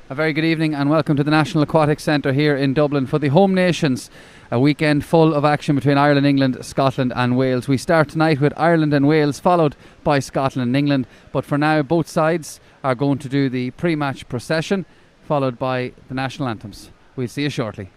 A very good evening and welcome to the National Aquatic Centre here in Dublin for the Home Nations, a weekend full of action between Ireland, England, Scotland and Wales. We start tonight with Ireland and Wales, followed by Scotland and England, but for now both sides are going to do the pre-match procession, followed by the national anthems. We'll see you shortly.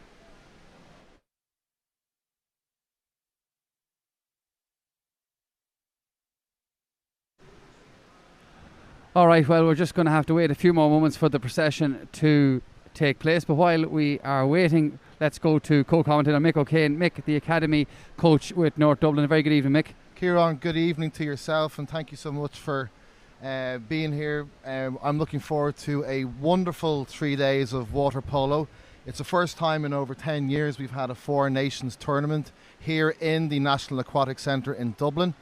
Alright, well, we're just going to have to wait a few more moments for the procession to take place, but while we are waiting, let's go to co-commentator Mick O'Kane. Mick, the Academy coach with North Dublin. A very good evening, Mick. Kieran, good evening to yourself and thank you so much for being here. I'm looking forward to a wonderful 3 days of water polo. It's the first time in over 10 years we've had a Four Nations tournament here in the National Aquatic Centre in Dublin.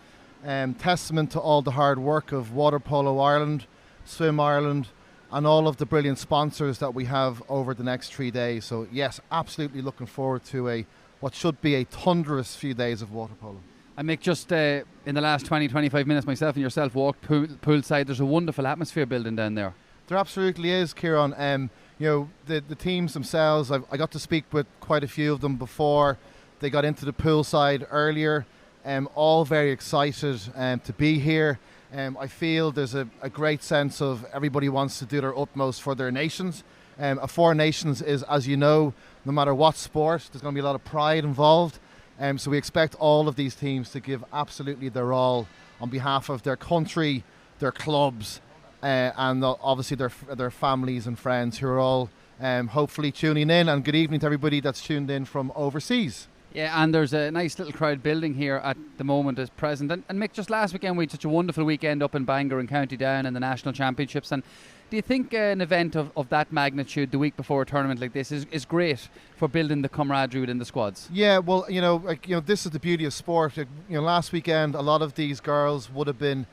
Testament to all the hard work of Waterpolo Ireland, Swim Ireland and all of the brilliant sponsors that we have over the next 3 days. So yes, absolutely looking forward to what should be a thunderous few days of water polo. I Mick, just in the last 20-25 minutes, myself and yourself walked poolside. There's a wonderful atmosphere building down there. There absolutely is, Kieran. The teams themselves, I got to speak with quite a few of them before they got into the poolside earlier. All very excited to be here. I feel there's a great sense of everybody wants to do their utmost for their nations. A Four Nations is, as you know, no matter what sport, there's going to be a lot of pride involved. So we expect all of these teams to give absolutely their all on behalf of their country, their clubs, and obviously their families and friends who are all hopefully tuning in. And good evening to everybody that's tuned in from overseas. Yeah, and there's a nice little crowd building here at the moment as present. And Mick, just last weekend we had such a wonderful weekend up in Bangor and County Down in the National Championships. And do you think an event of that magnitude the week before a tournament like this is great for building the camaraderie within the squads? Yeah, well, this is the beauty of sport. Last weekend a lot of these girls would have been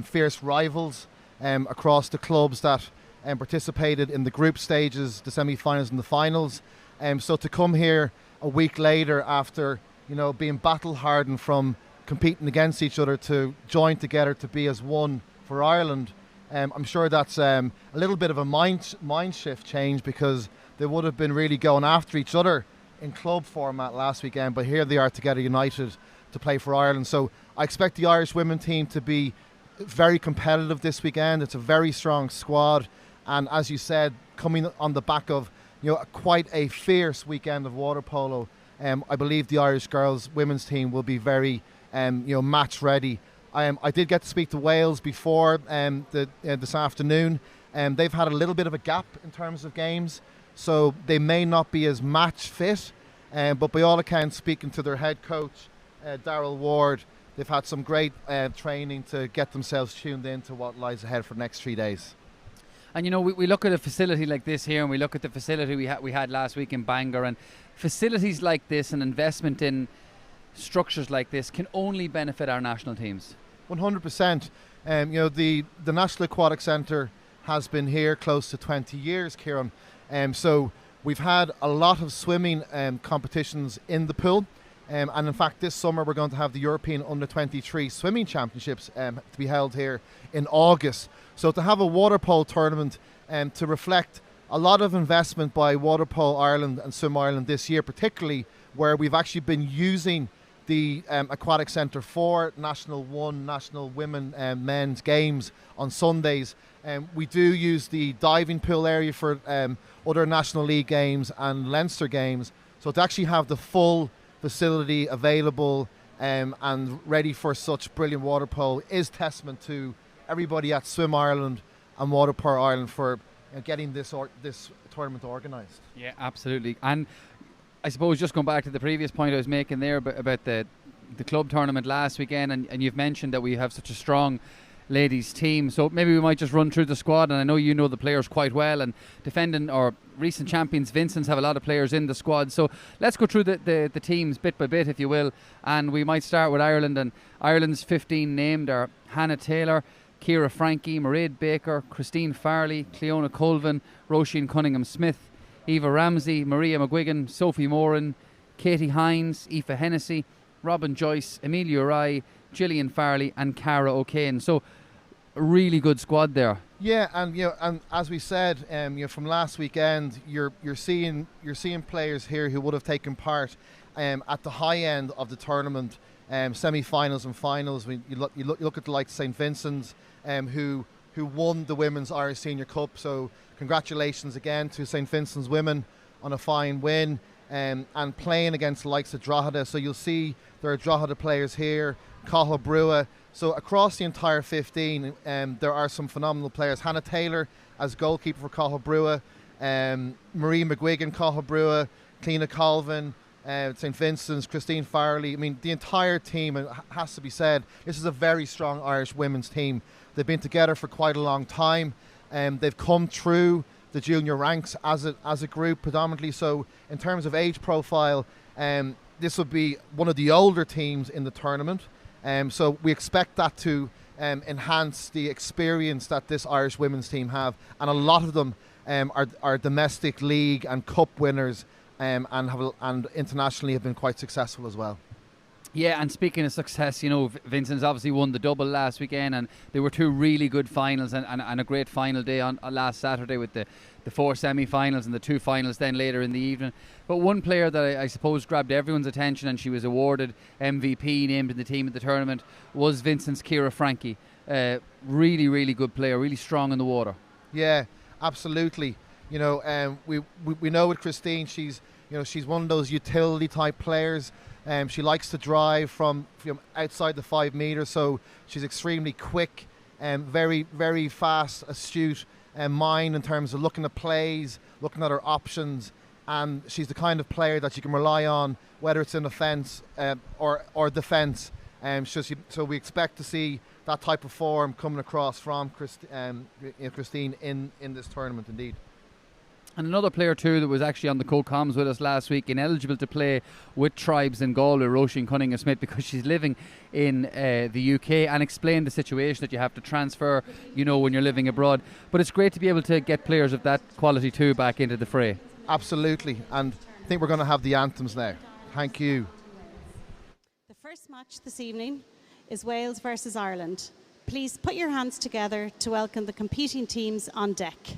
fierce rivals across the clubs that participated in the group stages, the semi-finals and the finals. So to come here a week later after being battle hardened from competing against each other to join together to be as one for Ireland, I'm sure that's a little bit of a mind shift change, because they would have been really going after each other in club format last weekend, but here they are together united to play for Ireland. So I expect the Irish women team to be very competitive this weekend. It's a very strong squad, and as you said, coming on the back of quite a fierce weekend of water polo, I believe the Irish girls women's team will be very match ready. I did get to speak to Wales before this afternoon, and they've had a little bit of a gap in terms of games, so they may not be as match fit, but by all accounts, speaking to their head coach Darryl Ward, they've had some great training to get themselves tuned in to what lies ahead for the next 3 days. And we look at a facility like this here, and we look at the facility we had last week in Bangor, and facilities like this and investment in structures like this can only benefit our national teams. 100%. The National Aquatic Centre has been here close to 20 years, Kieran. So we've had a lot of swimming competitions in the pool. And in fact, this summer we're going to have the European Under-23 Swimming Championships to be held here in August. So to have a water polo tournament to reflect a lot of investment by Waterpolo Ireland and Swim Ireland this year, particularly where we've actually been using the Aquatic Centre for National 1, National Women Men's Games on Sundays. We do use the diving pool area for other National League games and Leinster games. So to actually have the full facility available and ready for such brilliant water polo is testament to everybody at Swim Ireland and Waterpolo Ireland for getting this tournament organised. Yeah, absolutely. And I suppose just going back to the previous point I was making there about the club tournament last weekend, and you've mentioned that we have such a strong ladies team, so maybe we might just run through the squad. And I know you know the players quite well, and defending or recent champions Vincent's have a lot of players in the squad, so let's go through the teams bit by bit, if you will. And we might start with Ireland, and Ireland's 15 named are Hannah Taylor, Ciara Frankie, Mairead Baker, Christine Farley, Cleona Colvin, Roisin Cunningham-Smith, Eva Ramsey, Maria McGuigan, Sophie Moran, Katie Hines, Aoife Hennessy, Robin Joyce, Amelia Rye, Gillian Farley and Cara O'Kane. So a really good squad there. Yeah, and and as we said, from last weekend, you're seeing players here who would have taken part at the high end of the tournament, semi-finals and finals. You look at the likes of St Vincent's, who won the women's Irish Senior Cup. So congratulations again to St Vincent's women on a fine win, and playing against the likes of Drogheda. So you'll see there are Drogheda players here, Cathal Brugha. So across the entire 15, there are some phenomenal players. Hannah Taylor as goalkeeper for Cathal Brugha, Marie McGuigan, Cathal Brugha, Cleena Colvin, St Vincent's, Christine Farley. I mean, the entire team, it has to be said, this is a very strong Irish women's team. They've been together for quite a long time. They've come through the junior ranks as a group predominantly. So in terms of age profile, this would be one of the older teams in the tournament. So we expect that to enhance the experience that this Irish women's team have, and a lot of them are domestic league and cup winners, and internationally have been quite successful as well. Yeah, and speaking of success, Vincent's obviously won the double last weekend, and there were two really good finals and a great final day on last Saturday with the 4 semi-finals and the 2 finals then later in the evening. But one player that I suppose grabbed everyone's attention, and she was awarded MVP, named in the team at the tournament, was Vincent's Ciara Frankie. Really, really good player, really strong in the water. Yeah, absolutely. We know with Christine, she's one of those utility type players. She likes to drive from outside the 5 meters, so she's extremely quick and very, very fast, astute mind in terms of looking at plays, looking at her options, and she's the kind of player that you can rely on, whether it's in offence or defence. So we expect to see that type of form coming across from Christine in this tournament, indeed. And another player too that was actually on the co-coms with us last week, ineligible to play with Tribes in Galway, Roisin Cunningham-Smith, because she's living in the UK, and explained the situation that you have to transfer, when you're living abroad. But it's great to be able to get players of that quality too back into the fray. Absolutely, and I think we're going to have the anthems now. Thank you. The first match this evening is Wales versus Ireland. Please put your hands together to welcome the competing teams on deck.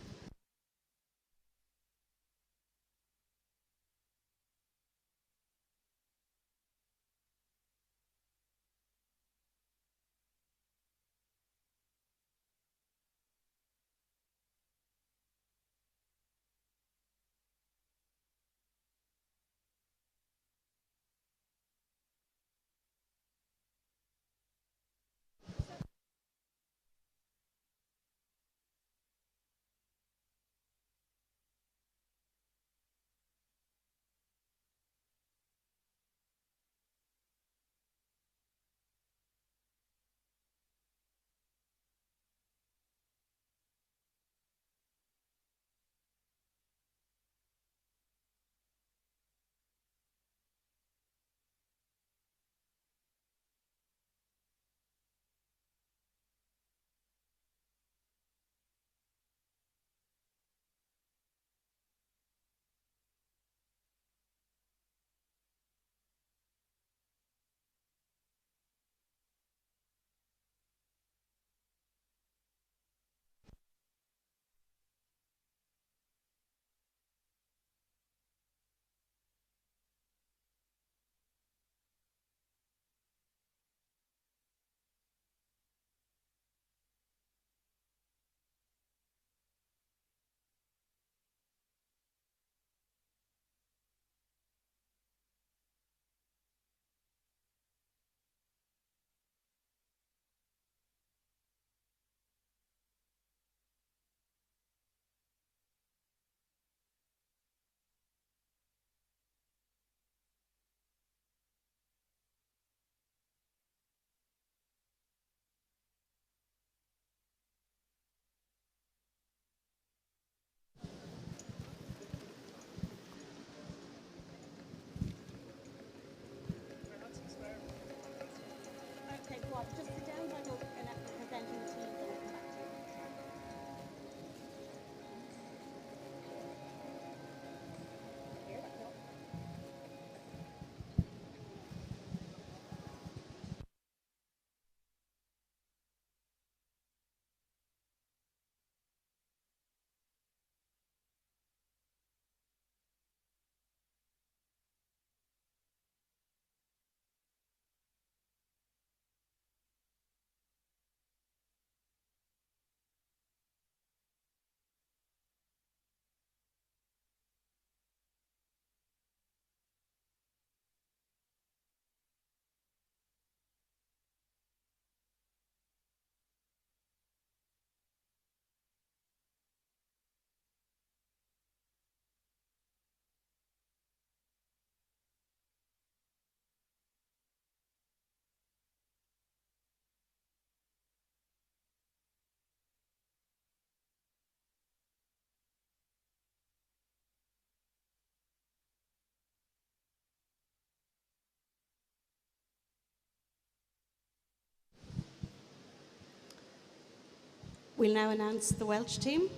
We'll now announce the Welsh team.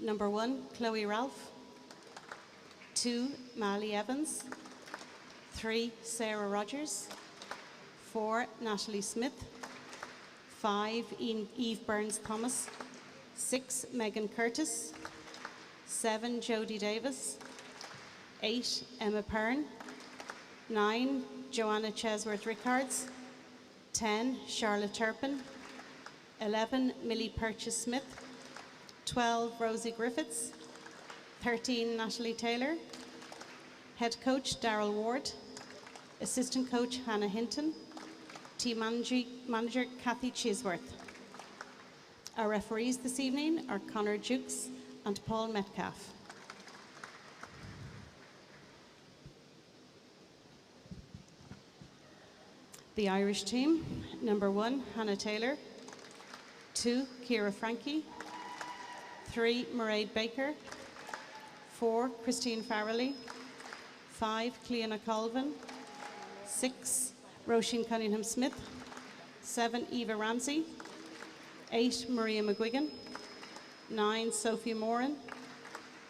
Number 1, Chloe Ralph. 2, Mali Evans. 3, Sarah Rogers. 4, Natalie Smith. 5, Eve Burns-Thomas. 6, Megan Curtis. 7, Jodie Davis. 8, Emma Pern. 9, Joanna Chesworth-Rickards. 10, Charlotte Turpin. 11, Millie Purchase-Smith. 12, Rosie Griffiths. 13, Natalie Taylor. Head coach, Darryl Ward. Assistant coach, Hannah Hinton. Team manager, Kathy Chisworth. Our referees this evening are Conor Jukes and Paul Metcalf. The Irish team, number 1, Hannah Taylor. 2, Ciara Frankie. 3, Mairead Baker. 4, Christine Farrelly. 5, Cleona Colvin. 6, Roisin Cunningham-Smith. 7, Eva Ramsey. 8, Maria McGuigan. 9, Sophie Moran.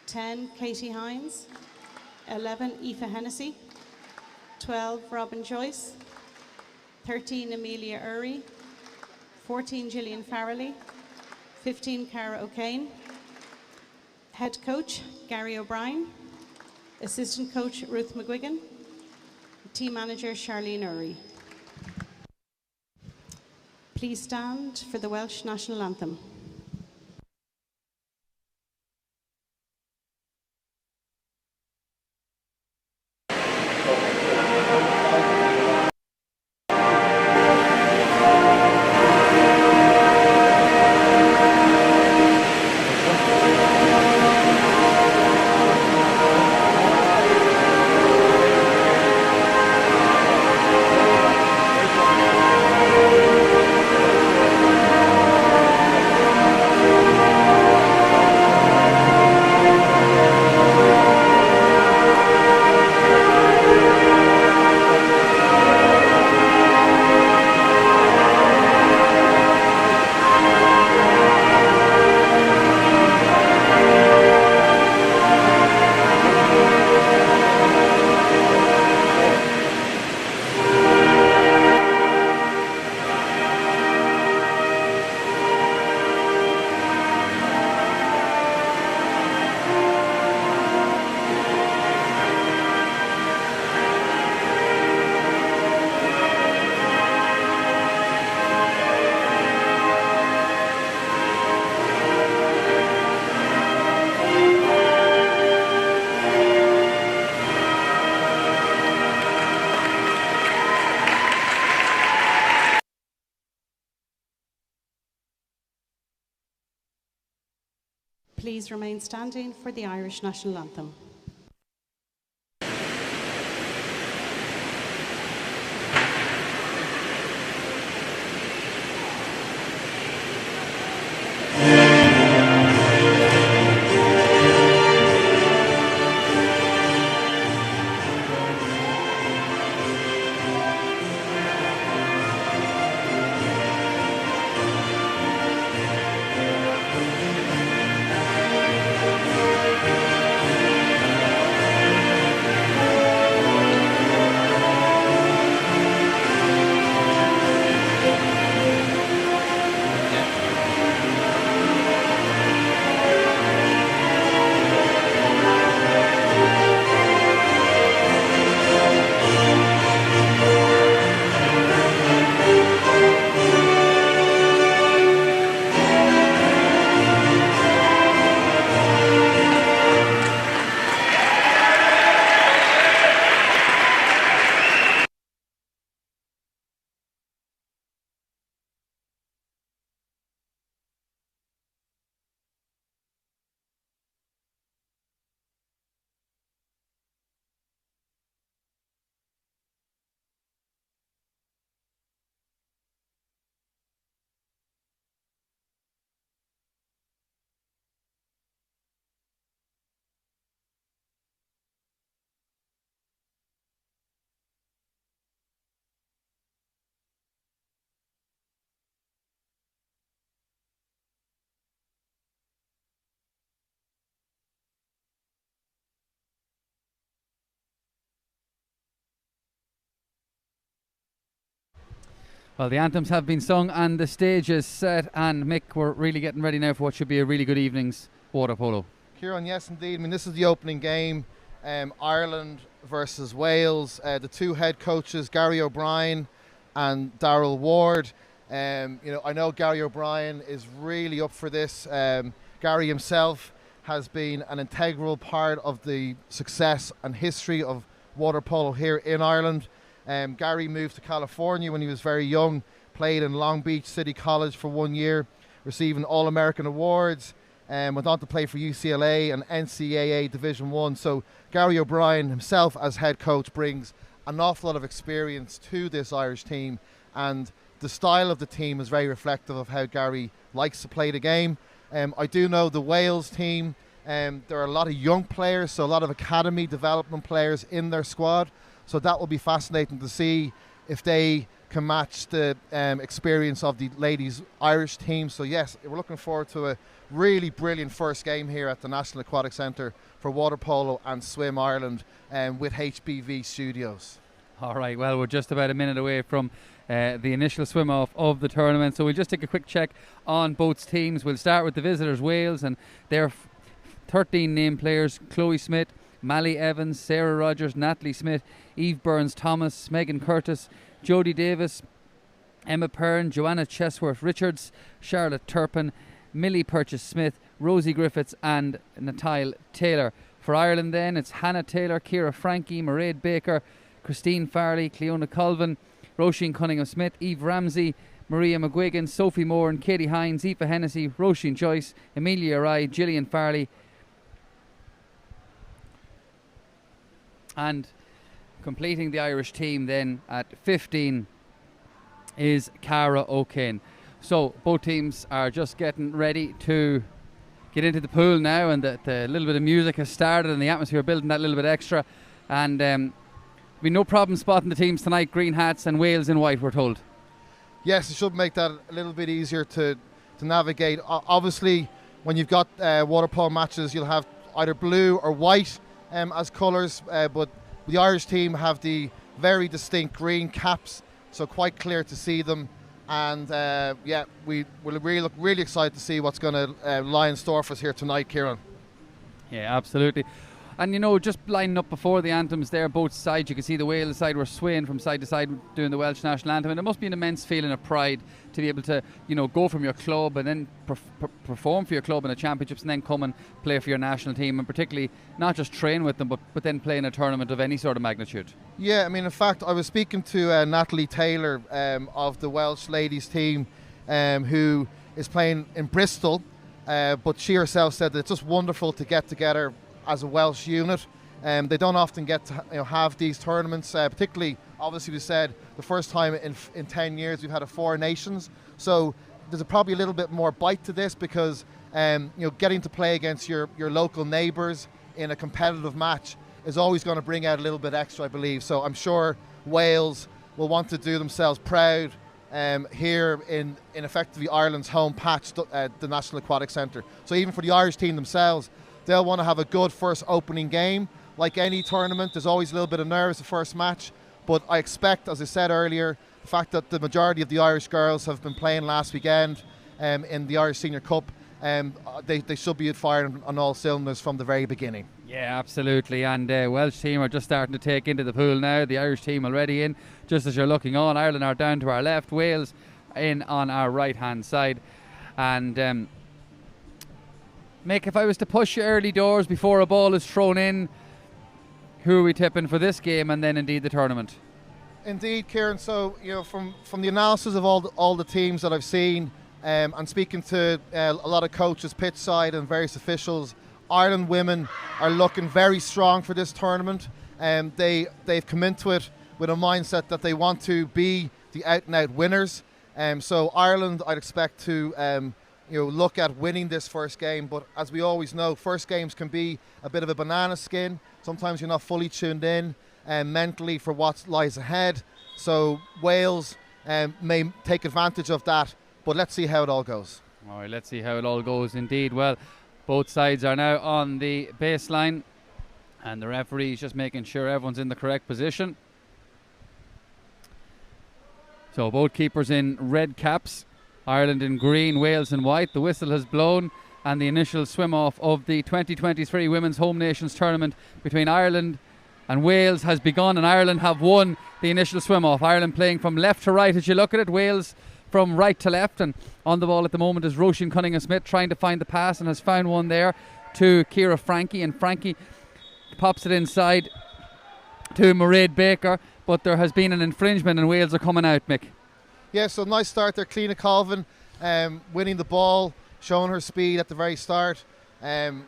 10, Katie Hines. 11, Aoife Hennessy. 12, Robin Joyce. 13, Amelia Urry. 14, Gillian Farrelly. 15, Cara O'Kane. Head coach, Gary O'Brien. Assistant coach, Ruth McGuigan. Team manager, Charlene Urry. Please stand for the Welsh National Anthem. Please remain standing for the Irish National Anthem. Well, the anthems have been sung and the stage is set, and Mick, we're really getting ready now for what should be a really good evening's water polo. Kieran, yes indeed. I mean, this is the opening game, Ireland versus Wales. The two head coaches, Gary O'Brien and Darryl Ward. I know Gary O'Brien is really up for this. Gary himself has been an integral part of the success and history of water polo here in Ireland. Gary moved to California when he was very young, played in Long Beach City College for 1 year, receiving All-American awards, went on to play for UCLA and NCAA Division 1. So Gary O'Brien himself as head coach brings an awful lot of experience to this Irish team, and the style of the team is very reflective of how Gary likes to play the game. I do know the Wales team, there are a lot of young players, so a lot of academy development players in their squad. So that will be fascinating to see if they can match the experience of the ladies' Irish team. So yes, we're looking forward to a really brilliant first game here at the National Aquatic Centre for Water Polo and Swim Ireland with HBV Studios. All right, well, we're just about a minute away from the initial swim-off of the tournament, so we'll just take a quick check on both teams. We'll start with the visitors, Wales, and their 13 named players: Chloe Smith, Mally Evans, Sarah Rogers, Natalie Smith, Eve Burns-Thomas, Megan Curtis, Jodie Davis, Emma Pern, Joanna Chesworth-Richards, Charlotte Turpin, Millie Purchase-Smith, Rosie Griffiths and Natile Taylor. For Ireland then, it's Hannah Taylor, Ciara Frankie, Mairead Baker, Christine Farley, Cleona Colvin, Roisin Cunningham-Smith, Eve Ramsey, Maria McGuigan, Sophie Moore and Katie Hines, Aoife Hennessy, Roisin Joyce, Amelia Rye, Gillian Farley, and completing the Irish team then at 15 is Cara O'Kane. So both teams are just getting ready to get into the pool now, and the little bit of music has started and the atmosphere building that little bit extra, and be no problem spotting the teams tonight. Green hats and Wales in white, we're told. Yes, it should make that a little bit easier to navigate. Obviously, when you've got water polo matches, you'll have either blue or white as colours, but the Irish team have the very distinct green caps, so quite clear to see them. And we're really excited to see what's going to lie in store for us here tonight, Kieran. Yeah, absolutely. And just lining up before the anthems there, both sides, you can see the Wales side were swaying from side to side doing the Welsh national anthem, and it must be an immense feeling of pride to be able to go from your club and then perform for your club in the championships, and then come and play for your national team, and particularly not just train with them but then play in a tournament of any sort of magnitude. Yeah, I mean, in fact, I was speaking to Natalie Taylor of the Welsh ladies team, who is playing in Bristol, but she herself said that it's just wonderful to get together as a Welsh unit. They don't often get to have these tournaments, particularly, obviously, we said the first time in 10 years we've had a Four Nations, so there's probably a little bit more bite to this, because getting to play against your local neighbours in a competitive match is always going to bring out a little bit extra, I believe. So I'm sure Wales will want to do themselves proud here in effectively Ireland's home patch, the National Aquatic Centre. So even for the Irish team themselves, they'll want to have a good first opening game. Like any tournament, there's always a little bit of nerves the first match, but I expect, as I said earlier, the fact that the majority of the Irish girls have been playing last weekend in the Irish Senior Cup, they should be firing on all cylinders from the very beginning. Yeah, absolutely. And Welsh team are just starting to take into the pool now. The Irish team already in, just as you're looking on. Ireland are down to our left, Wales in on our right hand side. And Mick, if I was to push you early doors before a ball is thrown in, who are we tipping for this game and then indeed the tournament? Indeed, Kieran. So from the analysis of all the teams that I've seen, and speaking to a lot of coaches pitch side and various officials, Ireland women are looking very strong for this tournament. They've come into it with a mindset that they want to be the out and out winners. So Ireland, I'd expect to look at winning this first game, but as we always know, first games can be a bit of a banana skin. Sometimes you're not fully tuned in mentally for what lies ahead. So Wales may take advantage of that, but let's see how it all goes. All right, let's see how it all goes indeed. Well, both sides are now on the baseline, and the referee is just making sure everyone's in the correct position. So both keepers in red caps, Ireland in green, Wales in white. The whistle has blown and the initial swim off of the 2023 Women's Home Nations Tournament between Ireland and Wales has begun, and Ireland have won the initial swim off. Ireland playing from left to right as you look at it, Wales from right to left, and on the ball at the moment is Roisin Cunningham-Smith trying to find the pass and has found one there to Ciara Frankie, and Frankie pops it inside to Mairead Baker, but there has been an infringement and Wales are coming out, Mick. Yeah, so nice start there. Cliona Colvin winning the ball, showing her speed at the very start, and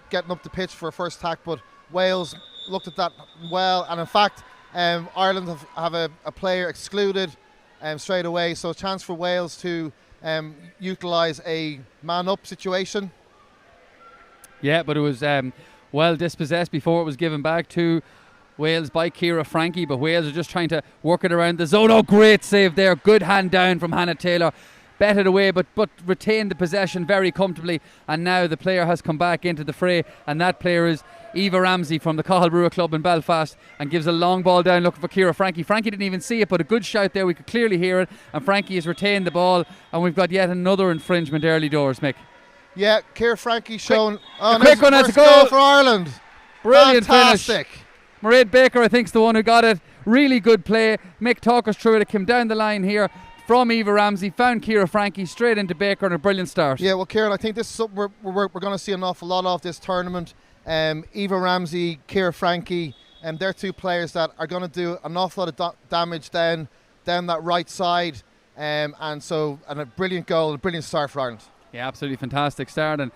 getting up the pitch for a first attack, but Wales looked at that well, and in fact Ireland have a player excluded straight away, so a chance for Wales to utilise a man-up situation. Yeah, but it was well dispossessed before it was given back to Wales by Ciara Frankie, but Wales are just trying to work it around the zone. Oh, great save there. Good hand down from Hannah Taylor. Bet it away, but retained the possession very comfortably, and now the player has come back into the fray, and that player is Eva Ramsey from the Cathal Brugha Club in Belfast, and gives a long ball down looking for Ciara Frankie. Frankie didn't even see it, but a good shout there. We could clearly hear it, and Frankie has retained the ball, and we've got yet another infringement early doors, Mick. Yeah, Ciara Frankie shown. A quick one as a goal for Ireland. Brilliant Fantastic finish. Mairead Baker, I think, is the one who got it. Really good play. Mick, talk us through it. It came down the line here from Eva Ramsey, found Ciara Frankie straight into Baker, and a brilliant start. Yeah, well, Kieran, I think this is something we're going to see an awful lot of this tournament. Eva Ramsey, Ciara Frankie, and they're two players that are going to do an awful lot of damage down that right side. And a brilliant goal, a brilliant start for Ireland. Yeah, absolutely fantastic start, and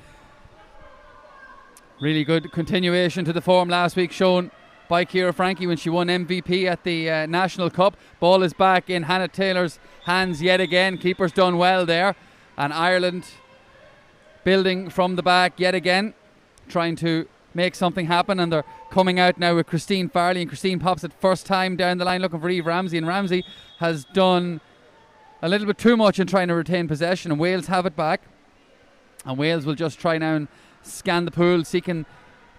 really good continuation to the form last week shown by Ciara Frankie when she won MVP at the National Cup. Ball is back in Hannah Taylor's hands yet again. Keeper's done well there, and Ireland building from the back yet again, trying to make something happen, and they're coming out now with Christine Farley, and Christine pops it first time down the line looking for Eve Ramsey, and Ramsey has done a little bit too much in trying to retain possession, and Wales have it back, and Wales will just try now and scan the pool, seeking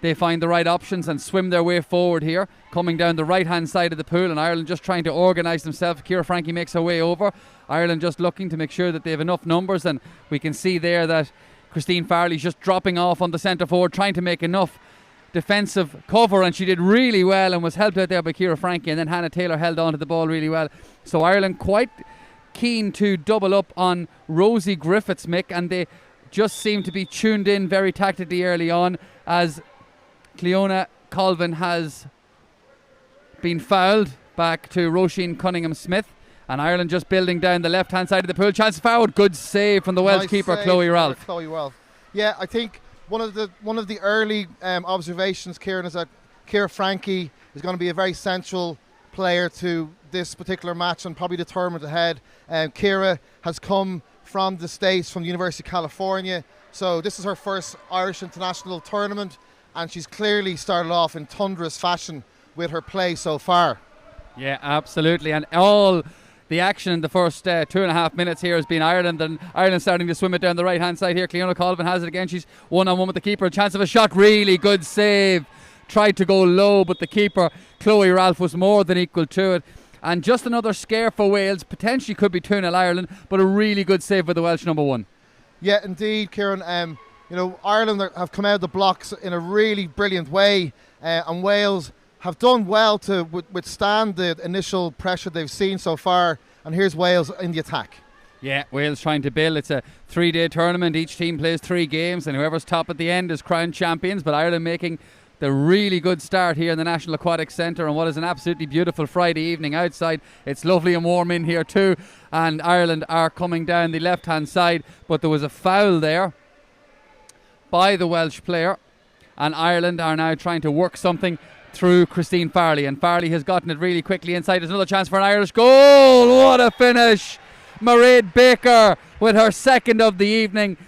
they find the right options and swim their way forward here, coming down the right hand side of the pool, and Ireland just trying to organise themselves. Ciara Frankie makes her way over. Ireland just looking to make sure that they have enough numbers, and we can see there that Christine Farley's just dropping off on the centre forward, trying to make enough defensive cover, and she did really well and was helped out there by Ciara Frankie, and then Hannah Taylor held on to the ball really well. So Ireland quite keen to double up on Rosie Griffiths, Mick, and they just seem to be tuned in very tactically early on, as Cliona Colvin has been fouled back to Roisin Cunningham-Smith, and Ireland just building down the left hand side of the pool. Chance forward, good save from the Welsh keeper Chloe Ralph. Chloe Ralph. Yeah, I think one of the early observations, Kieran, is that Ciara Frankie is going to be a very central player to this particular match and probably the tournament ahead. Ciara has come from the States, from the University of California, so this is her first Irish international tournament, and she's clearly started off in thunderous fashion with her play so far. Yeah, absolutely, and all the action in the first 2.5 minutes here has been Ireland, and Ireland starting to swim it down the right hand side here. Cliona Colvin has it again. She's one-on-one with the keeper. A chance of a shot, really good save. Tried to go low, but the keeper Chloe Ralph was more than equal to it. And just another scare for Wales. Potentially could be 2-0 Ireland, but a really good save by the Welsh number one. Yeah, indeed, Kieran. Ireland have come out of the blocks in a really brilliant way, and Wales have done well to withstand the initial pressure they've seen so far. And here's Wales in the attack. Yeah, Wales trying to build. It's a 3-day tournament. Each team plays 3 games, and whoever's top at the end is crowned champions. But Ireland making the really good start here in the National Aquatic Centre on what is an absolutely beautiful Friday evening outside. It's lovely and warm in here too, and Ireland are coming down the left hand side, but there was a foul there by the Welsh player, and Ireland are now trying to work something through Christine Farley, and Farley has gotten it really quickly inside. There's another chance for an Irish goal. What a finish! Mairead Baker with her second of the evening,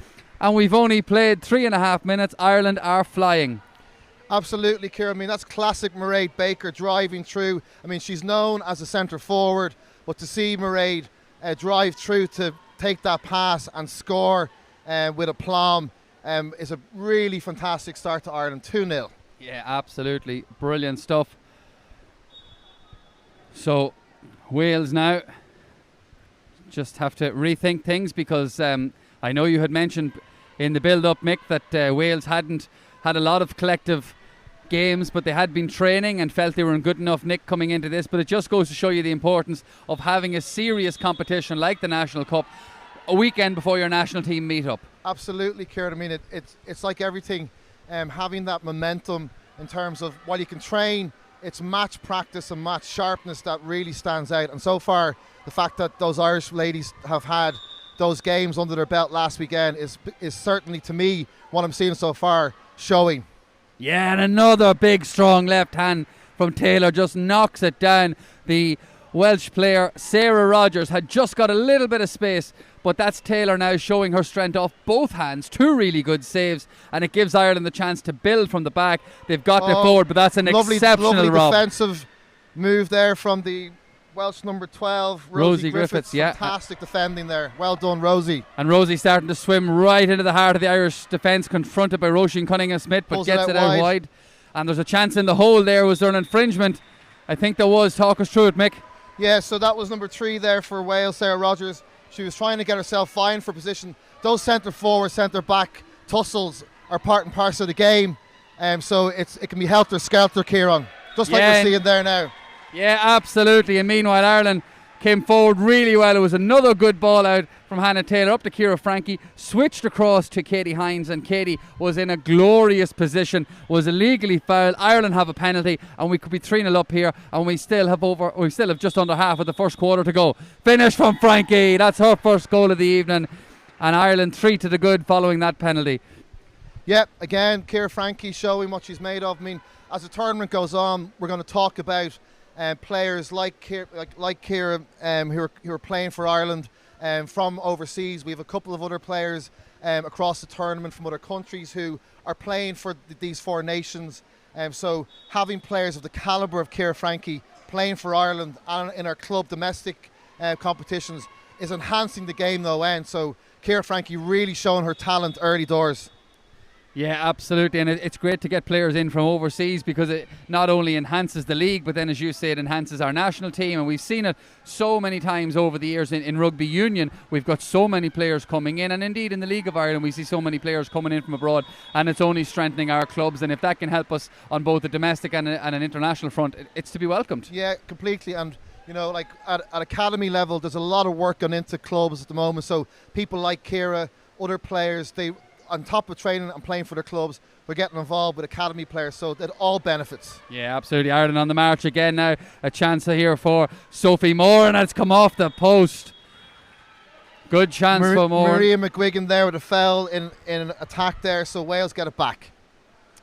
and we've only played 3.5 minutes. Ireland are flying. Absolutely, Ciara. I mean, that's classic Mairead Baker driving through. I mean, she's known as a centre forward, but to see Mairead drive through to take that pass and score with aplomb is a really fantastic start to Ireland. 2-0. Yeah, absolutely brilliant stuff. So Wales now just have to rethink things because I know you had mentioned in the build-up, Mick, that Wales hadn't had a lot of collective games, but they had been training and felt they were in good enough nick coming into this. But it just goes to show you the importance of having a serious competition like the National Cup a weekend before your national team meet up. Absolutely, Kieran. I mean, it's like everything, having that momentum in terms of while you can train, it's match practice and match sharpness that really stands out. And so far, the fact that those Irish ladies have had those games under their belt last weekend is certainly, to me, what I'm seeing so far, showing. Yeah, and another big strong left hand from Taylor just knocks it down. The Welsh player Sarah Rogers had just got a little bit of space, but that's Taylor now showing her strength off both hands. 2 really good saves, and it gives Ireland the chance to build from the back. They've got it forward, but that's an exceptional lovely rob. Defensive move there from the Welsh number 12, Rosie Griffiths. Yeah, fantastic defending there. Well done, Rosie. And Rosie starting to swim right into the heart of the Irish defence, confronted by Roisin Cunningham-Smith, but gets it out wide. And there's a chance in the hole there. Was there an infringement? I think there was. Talk us through it, Mick. Yeah, so that was number 3 there for Wales, Sarah Rogers. She was trying to get herself vying for position. Those centre forward, centre back tussles are part and parcel of the game. So it can be helter-skelter, Kieran, just like we're seeing there now. Yeah, absolutely. And meanwhile, Ireland came forward really well. It was another good ball out from Hannah Taylor up to Ciara Frankie, switched across to Katie Hines, and Katie was in a glorious position, was illegally fouled. Ireland have a penalty, and we could be 3-0 up here, and we still have just under half of the first quarter to go. Finish from Frankie. That's her first goal of the evening, and Ireland 3 to the good following that penalty. Yeah, again, Ciara Frankie showing what she's made of. I mean, as the tournament goes on, we're going to talk about players like Ciara who are playing for Ireland from overseas. We have a couple of other players across the tournament from other countries who are playing for these 4 nations. So having players of the calibre of Ciara Frankie playing for Ireland and in our club domestic competitions is enhancing the game no end. So Ciara Frankie really showing her talent early doors. Yeah, absolutely, and it's great to get players in from overseas because it not only enhances the league, but then, as you say, it enhances our national team. And we've seen it so many times over the years in rugby union. We've got so many players coming in, and indeed in the League of Ireland we see so many players coming in from abroad, and it's only strengthening our clubs. And if that can help us on both the domestic and an international front, it's to be welcomed. Yeah, completely. And you know, like at academy level, there's a lot of work gone into clubs at the moment. So people like Ciara, other players, they, on top of training and playing for their clubs, we're getting involved with academy players, so that all benefits. Yeah, absolutely. Ireland on the march again now. A chance here for Sophie Moore, and it's come off the post. Good chance for Moore. Maria McGuigan there with a foul in an attack there, so Wales get it back.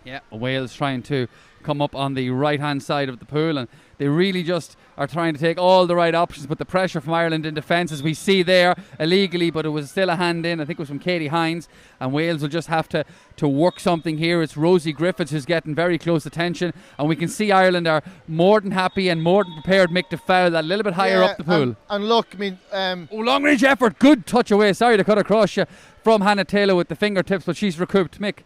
Yeah, Wales trying to come up on the right-hand side of the pool, and they really just are trying to take all the right options, but the pressure from Ireland in defence, as we see there, illegally, but it was still a hand in. I think it was from Katie Hines, and Wales will just have to work something here. It's Rosie Griffiths who's getting very close attention, and we can see Ireland are more than happy and more than prepared to foul that a little bit higher up the pool. And look, I mean... long-range effort, good touch away. Sorry to cut across you from Hannah Taylor with the fingertips, but she's recouped. Mick?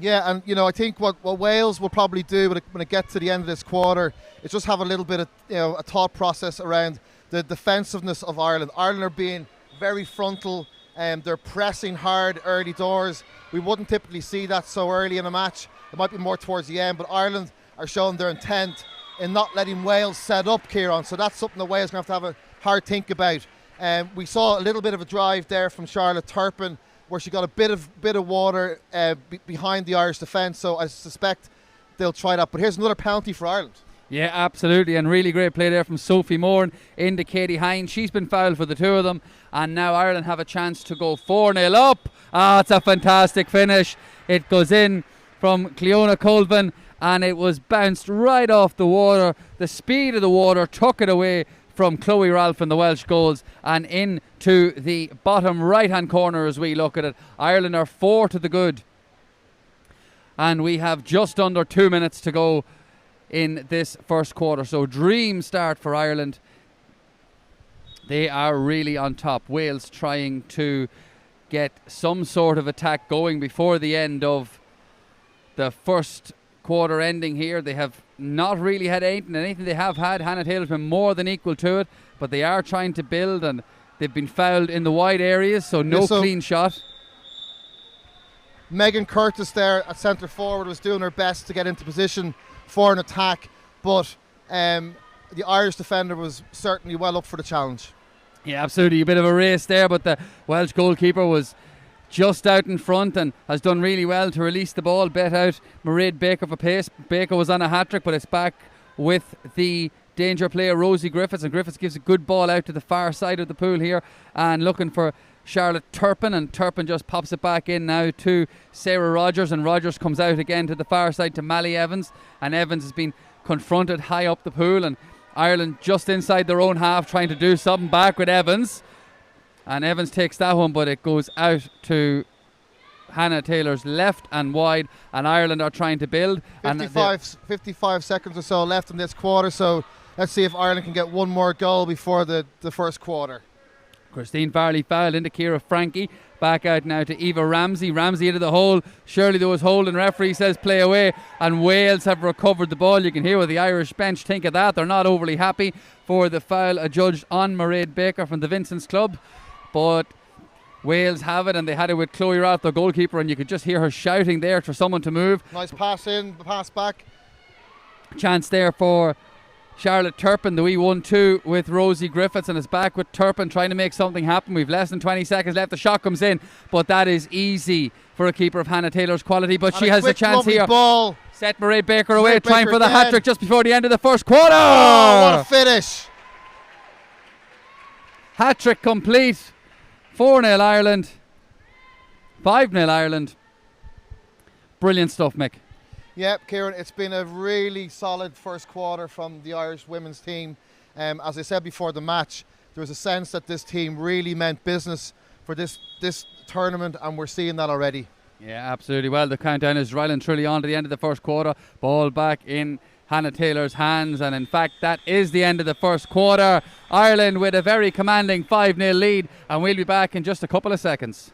Yeah, and you know, I think what Wales will probably do when it gets to the end of this quarter is just have a little bit of a thought process around the defensiveness of Ireland. Ireland are being very frontal, and they're pressing hard early doors. We wouldn't typically see that so early in a match. It might be more towards the end, but Ireland are showing their intent in not letting Wales set up, Kieran. So that's something that Wales are going to have to have a hard think about. We saw a little bit of a drive there from Charlotte Turpin, where she got a bit of water behind the Irish defence, so I suspect they'll try that. But here's another penalty for Ireland. Yeah, absolutely, and really great play there from Sophie Moore into Katie Hines. She's been fouled for the two of them, and now Ireland have a chance to go 4-0 up. It's a fantastic finish. It goes in from Cleona Colvin, and it was bounced right off the water. The speed of the water took it away from Chloe Ralph and the Welsh goals, and into the bottom right-hand corner as we look at it. Ireland are 4 to the good, and we have just under 2 minutes to go in this first quarter. So dream start for Ireland. They are really on top. Wales trying to get some sort of attack going before the end of the first quarter ending here. They have not really had anything they have had. Hannah Taylor's been more than equal to it, but they are trying to build, and They've been fouled in the wide areas, so no clean shot. Megan Curtis there at centre forward was doing her best to get into position for an attack, but the Irish defender was certainly well up for the challenge. Yeah, absolutely. A bit of a race there, but the Welsh goalkeeper was just out in front and has done really well to release the ball, bet out Mairead Baker for pace. Baker was on a hat-trick, but it's back with the danger player Rosie Griffiths, and Griffiths gives a good ball out to the far side of the pool here and looking for Charlotte Turpin, and Turpin just pops it back in now to Sarah Rogers, and Rogers comes out again to the far side to Mally Evans, and Evans has been confronted high up the pool, and Ireland just inside their own half trying to do something back with Evans, and Evans takes that one, but it goes out to Hannah Taylor's left and wide, and Ireland are trying to build. 55 seconds or so left in this quarter, so let's see if Ireland can get one more goal before the first quarter. Christine Farley fouled into Ciara Frankie. Back out now to Eva Ramsey. Ramsey into the hole. Surely there was holding. Referee says play away. And Wales have recovered the ball. You can hear what the Irish bench think of that. They're not overly happy for the foul adjudged on Mairead Baker from the Vincent's Club. But Wales have it, and they had it with Chloe Roth, their goalkeeper, and you could just hear her shouting there for someone to move. Nice pass in, pass back. Chance there for Charlotte Turpin, the wee 1-2 with Rosie Griffiths, and it's back with Turpin trying to make something happen. We've less than 20 seconds left. The shot comes in, but that is easy for a keeper of Hannah Taylor's quality. But she has a chance here. Ball. Set Mairead Baker away, trying for the hat-trick just before the end of the first quarter. Oh, what a finish. Hat-trick complete. 4-0 Ireland. 5-0 Ireland. Brilliant stuff, Mick. Yep, Kieran, it's been a really solid first quarter from the Irish women's team. As I said before the match, there was a sense that this team really meant business for this tournament, and we're seeing that already. Yeah, absolutely. Well, the countdown is right and truly on to the end of the first quarter. Ball back in Hannah Taylor's hands, and in fact that is the end of the first quarter. Ireland with a very commanding 5-0 lead, and we'll be back in just a couple of seconds.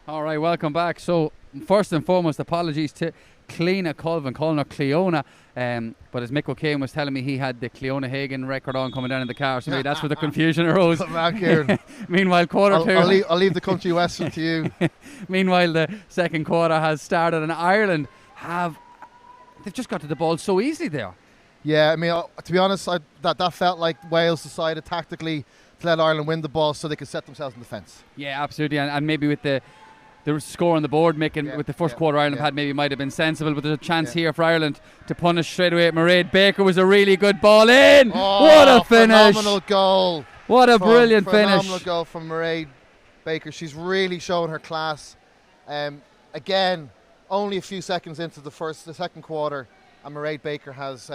All right, welcome back. So first and foremost, apologies to Cleona Colvin, calling her Cleona. But as Mick O'Kane was telling me, he had the Cleona Hagan record on coming down in the car, so maybe that's where the confusion arose. Meanwhile, quarter two. I'll leave the country western to you. Meanwhile, the second quarter has started, and Ireland they've just got to the ball so easily there. Yeah, I mean, to be honest, that felt like Wales decided tactically to let Ireland win the ball so they could set themselves in defence. Yeah, absolutely, and maybe with the the score on the board, making with the first quarter Ireland had maybe might have been sensible, but there's a chance here for Ireland to punish straight away. Mairead Baker was a really good ball in. What a finish! Phenomenal goal. What a brilliant finish. Phenomenal goal from Mairead Baker. She's really shown her class. Again, only a few seconds into the second quarter, and Mairead Baker has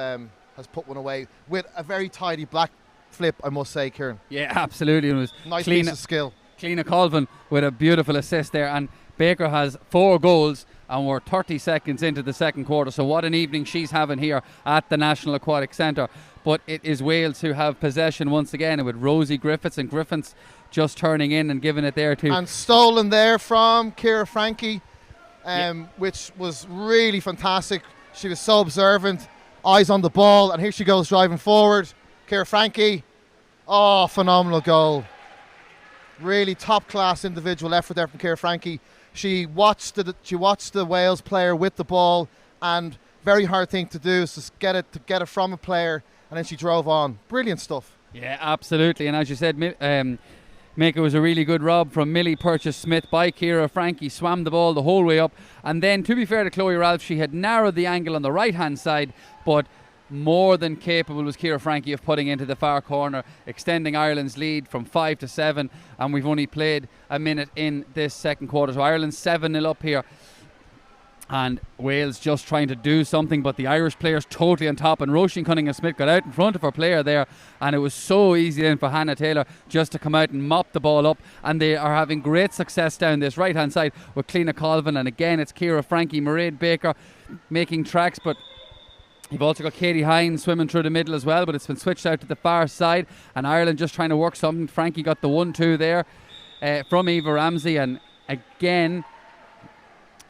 put one away with a very tidy black flip, I must say, Kieran. Yeah, absolutely. It was nice piece of skill. Cliona Colvin with a beautiful assist there, and Baker has 4 goals, and we're 30 seconds into the second quarter. So what an evening she's having here at the National Aquatic Centre. But it is Wales who have possession once again, and with Rosie Griffiths, and Griffiths just turning in and giving it there to... And stolen there from Ciara Frankie, which was really fantastic. She was so observant, eyes on the ball, and here she goes driving forward. Ciara Frankie, phenomenal goal. Really top-class individual effort there from Ciara Frankie. She watched the Wales player with the ball, and very hard thing to do is to get it from a player, and then she drove on. Brilliant stuff. Yeah, absolutely. And as you said, Mika was a really good rob from Millie Purchase-Smith by Ciara Frankie. Swam the ball the whole way up, and then, to be fair to Chloe Ralph, she had narrowed the angle on the right-hand side, but more than capable was Ciara Frankie of putting into the far corner, extending Ireland's lead from 5 to 7, and we've only played a minute in this second quarter. So Ireland's 7-0 up here, and Wales just trying to do something, but the Irish players totally on top, and Roisin Cunningham-Smith got out in front of her player there, and it was so easy then for Hannah Taylor just to come out and mop the ball up, and they are having great success down this right hand side with Cliona Colvin, and again it's Ciara Frankie, Mairead Baker making tracks, but you've also got Katie Hines swimming through the middle as well, but it's been switched out to the far side, and Ireland just trying to work something. Frankie got the 1-2 there from Eva Ramsey, and again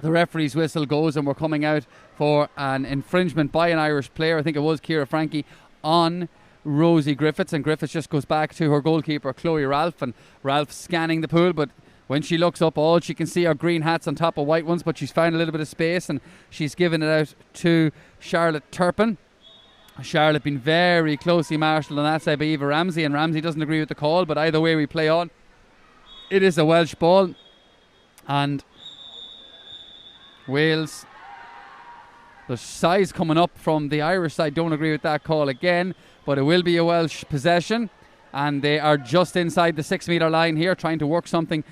the referee's whistle goes, and we're coming out for an infringement by an Irish player. I think it was Ciara Frankie on Rosie Griffiths, and Griffiths just goes back to her goalkeeper Chloe Ralph, and Ralph scanning the pool, but when she looks up, all she can see are green hats on top of white ones, but she's found a little bit of space, and she's given it out to Charlotte Turpin. Charlotte been very closely marshalled on that side by Eva Ramsey, and Ramsey doesn't agree with the call, but either way we play on. It is a Welsh ball, and Wales, there's size coming up from the Irish side, don't agree with that call again, but it will be a Welsh possession, and they are just inside the 6 metre line here, trying to work something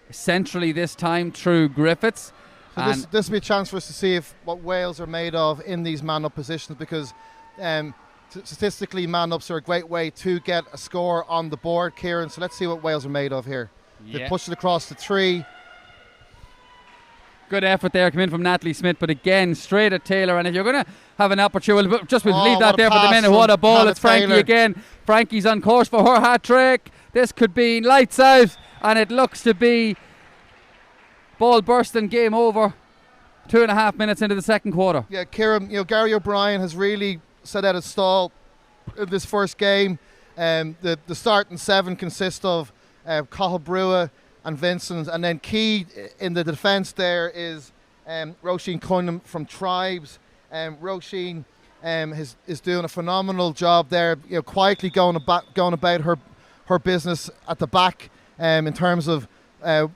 centrally this time through Griffiths. So this will be a chance for us to see what Wales are made of in these man-up positions, because statistically man-ups are a great way to get a score on the board, Kieran. So let's see what Wales are made of here. They push it across the 3. Good effort there, come in from Natalie Smith, but again straight at Taylor, and if you're going to have an opportunity, we'll leave that there for the minute. What a ball, it's Frankie Taylor again. Frankie's on course for her hat-trick. This could be lights out, and it looks to be ball bursting, game over. 2.5 minutes into the second quarter. Yeah, Kieran, Gary O'Brien has really set out a stall in this first game. The starting 7 consist of Cathal Brua and Vincent, and then key in the defence there is Roisin Cunningham from Tribes. Roisin is doing a phenomenal job there, quietly going about her business at the back in terms of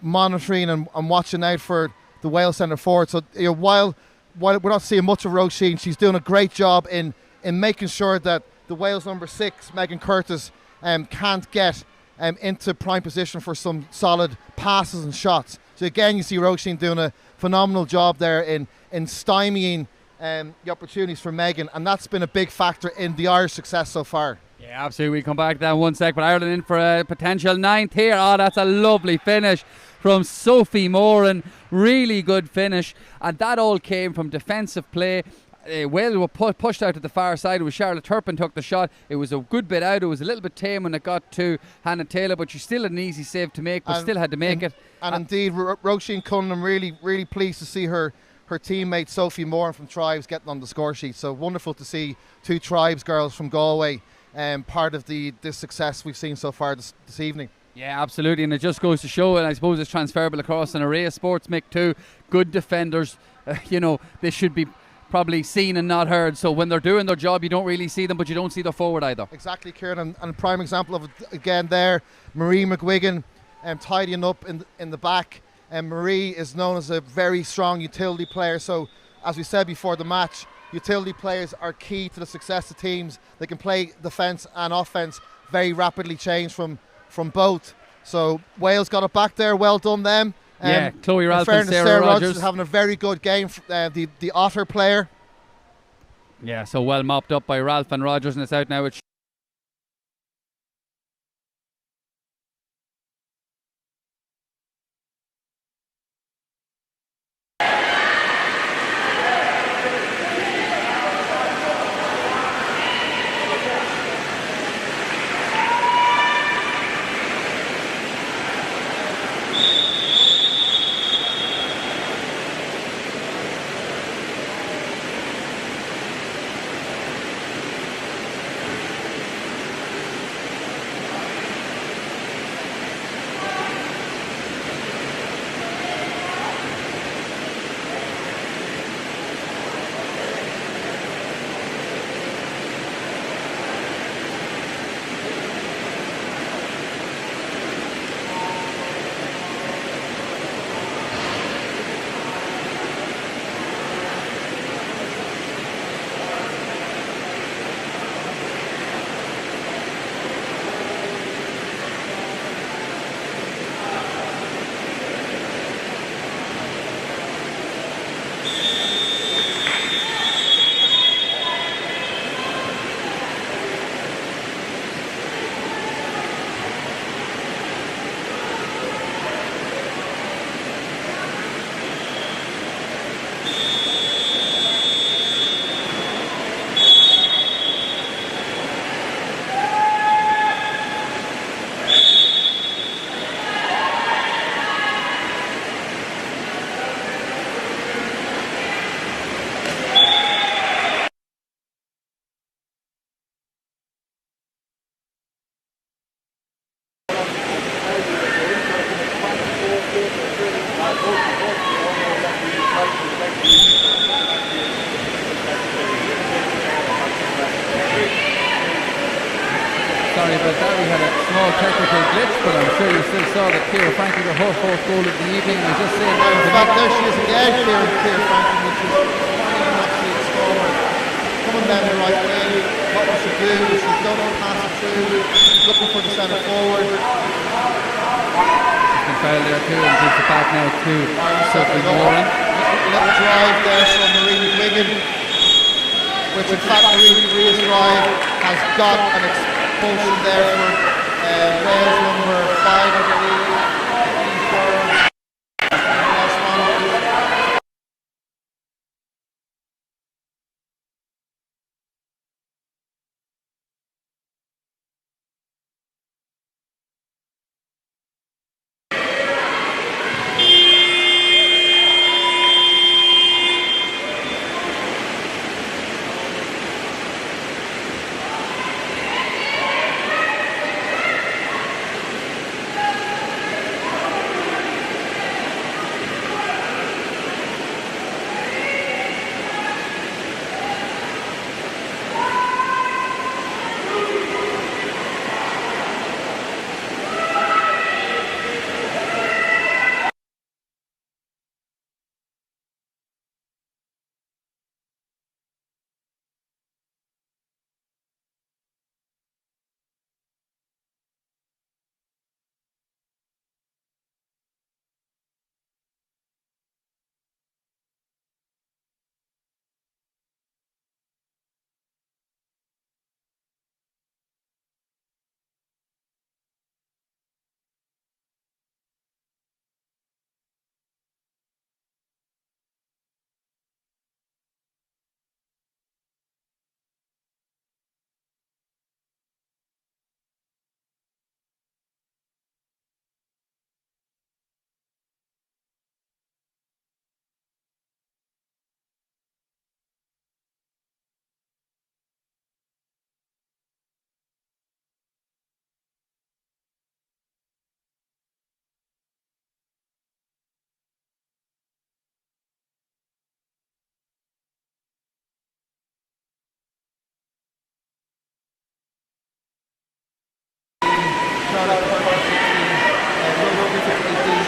monitoring and watching out for the Wales centre forward. So while we're not seeing much of Roisin, she's doing a great job in making sure that the Wales number 6, Megan Curtis, can't get into prime position for some solid passes and shots. So again, you see Roisin doing a phenomenal job there in stymieing the opportunities for Megan, and that's been a big factor in the Irish success so far. Yeah, absolutely. We'll come back to that in 1 sec, but Ireland in for a potential 9th here. That's a lovely finish from Sophie Moran. Really good finish, and that all came from defensive play. Wales were pushed out to the far side. It was Charlotte Turpin took the shot. It was a good bit out. It was a little bit tame when it got to Hannah Taylor, but she still had an easy save to make, but still had to make it. And indeed, Roisin Cunningham really pleased to see her teammate Sophie Moran from Tribes getting on the score sheet. So wonderful to see 2 Tribes girls from Galway part of this success we've seen so far this evening. Yeah, absolutely, and it just goes to show, and I suppose it's transferable across an array of sports, Mick, too. Good defenders, they should be probably seen and not heard. So when they're doing their job, you don't really see them, but you don't see their forward either. Exactly, Kieran, and a prime example of it again there, Marie McGuigan tidying up in the back. And Marie is known as a very strong utility player. So, as we said before the match, utility players are key to the success of teams. They can play defence and offence, very rapidly change from both. So Wales got it back there. Well done them. Yeah, Chloe Ralph and Sarah Sarah Rogers Rogers is having a very good game. The Otter player. Yeah, so well mopped up by Ralph and Rogers, and it's out now. It's sorry about that. We had a small technical glitch, but I'm sure you still saw that Ciara Franklin got her fourth goal of the evening. I was just saying, In fact, there she is again, Ciara Franklin, which is an absolute scorer. Coming down the right wing, what was she do? She's done it, pass it through, looking for the centre forward. she's been fouled there too, and gives it back now to Sophie Moran. Little drive there from Marie McGuigan, which in fact Maria's drive has got an expulsion there for Wales number 5, I believe.